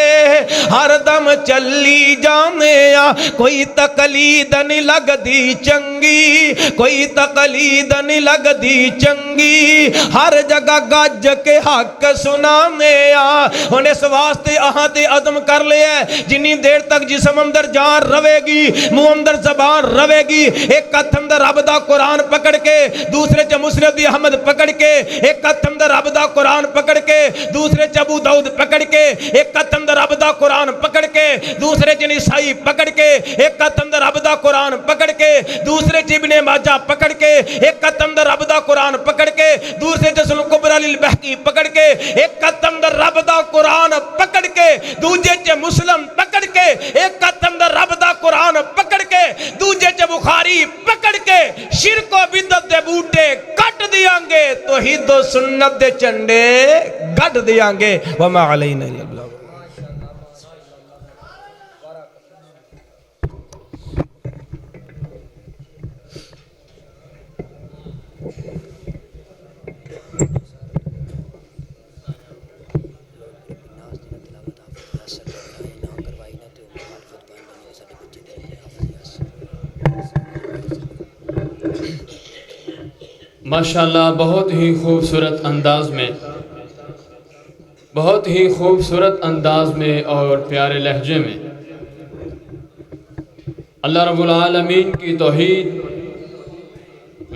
हर दम चली जाने आ। कोई तकलीद नहीं लगदी चंगी, कोई तकलीद नहीं लगदी चंगी, हर जगह गज के हक सुनाने आ। हुण इस वास्ते अहां ते कर लिया जिन्नी देर तक जिस्म अंदर जान रवेगी, मुंह अंदर जबान रवेगी। एक हथ अंदर रब दा कुरान पकड़ के, दूसरे च मुस्नद अहमद पकड़ के, एक हथ अंदर रब दा कुरान पकड़ के, दूसरे च अबू दाऊद पकड़ के, एक हथ अंदर रब दा कुरान पकड़ के, दूसरे च निसाई पकड़ के, एक हथ अंदर रब दा कुरान पकड़ के, दूसरे च इब्ने माजा पकड़ के, एक हथ अंदर रब दा कुरान पकड़ के, दूसरे च सुनन कुबरा लिल बहकी पकड़ के, एक हथ अंदर रब दा कुरान पकड़ के, दूजे च मुस्लिम पकड़ के, एक हथ अंदर रब दा कुरान पकड़ के, दूजे च बुखारी पकड़ के, शिरक और बिदअत दे बूटे कट दियांगे, तौहीद और सुन्नत दे झंडे गढ़ दियांगे। वमा अलैना इल्ला अल बलाग।
माशाल्लाह बहुत ही खूबसूरत अंदाज में, बहुत ही खूबसूरत अंदाज में और प्यारे लहजे में अल्लाह रब्बुल आलमीन की तौहीद,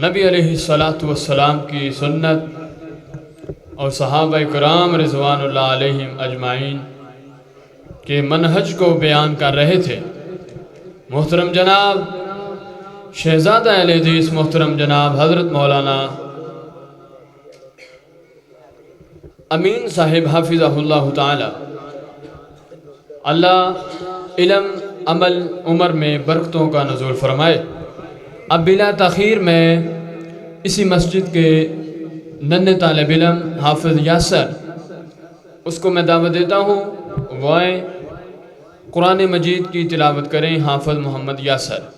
नबी अलैहिस्सलातु वस्सलाम की सुन्नत और सहाबा किराम रिज़वानुल्लाह अलैहिम अजमाइन के मनहज को बयान कर रहे थे। मोहतरम जनाब शहज़ादा अहले हदीस मोहतरम जनाब हज़रत मौलाना अमीन साहिब हाफिज़हुल्लाह ताला, अल्लाह इल्म अमल उमर में बरकतों का नज़ूल फरमाए। अब बिला तख़ीर में इसी मस्जिद के नन्हे तालिब इल्म हाफिज़ यासर, उसको मैं दावत देता हूँ वो आए कुरान मजीद की तिलावत करें। हाफिज़ मोहम्मद यासर।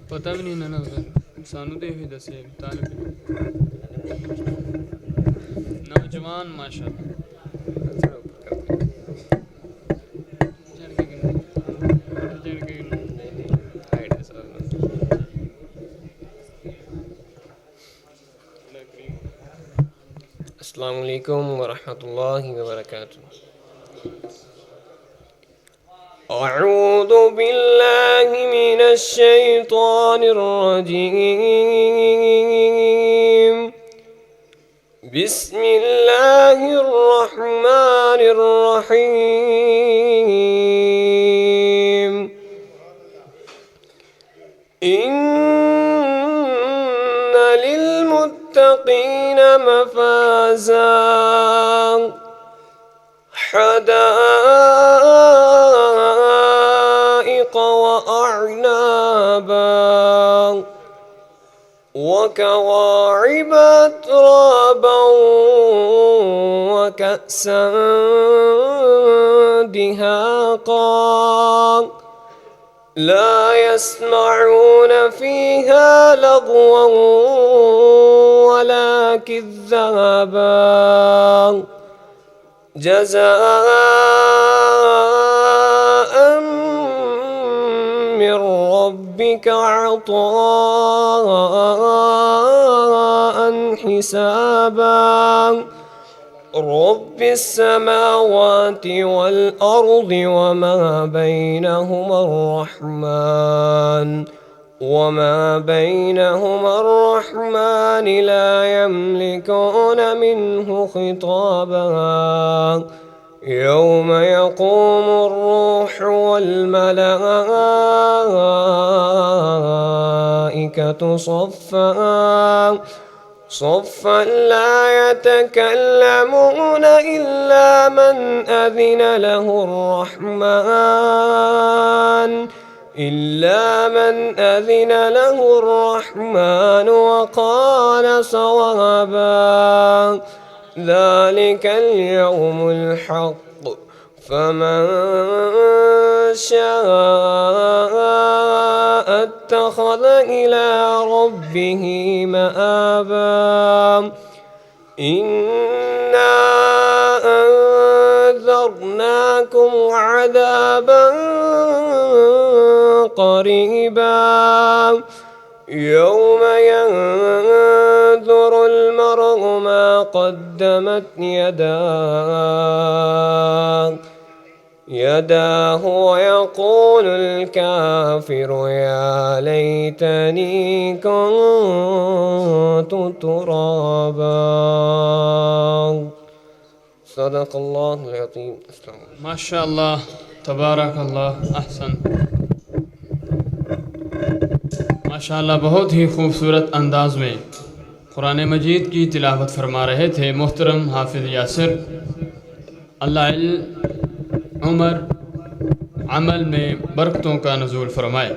पता भी नहीं ना सानू तो यही दसे नौजवान माशाअल्लाह
अस्सलामु अलैकुम वरहमतुल्लाहि वबरकातुह। अऊज़ु बिल्लाहि मिनश शैतानिर रजीम। बिस्मिल्लाहिर रहमानिर रहीम। इन्ना लिलमुत्तक़ीन मफ़ाज़ा हदाइक़ वअعنابا وكواعب أترابا وكأسا دهاقا لا يسمعون فيها لغوا ولا كذابا جزاء من ربك عطاء حسابا رب السماوات والأرض وما بينهما الرحمن لا يملكون منه خطابا يوم يقوم الروح والملائكة صفا لا يتكلمون إلا من أذن له الرحمن وقال صوابا ذلك اليوم الحق فمن شاء اتخذ إلى ربه مآبا إنا أنذرناكم عذابا قريبا يوم ينظر المرء ما قدمت يداه ويقول الكافر يا ليتني كنت ترابا صدق الله العظيم.
माशाअल्लाह, तबारकल्लाह, अहसन। माशाअल्लाह, बहुत ही खूबसूरत अंदाज में कुरान मजीद की तिलावत फरमा रहे थे मोहतरम हाफिज़ यासिर। अल्लाह इल्म, उम्र, अमल में बरकतों का नुज़ूल फरमाए।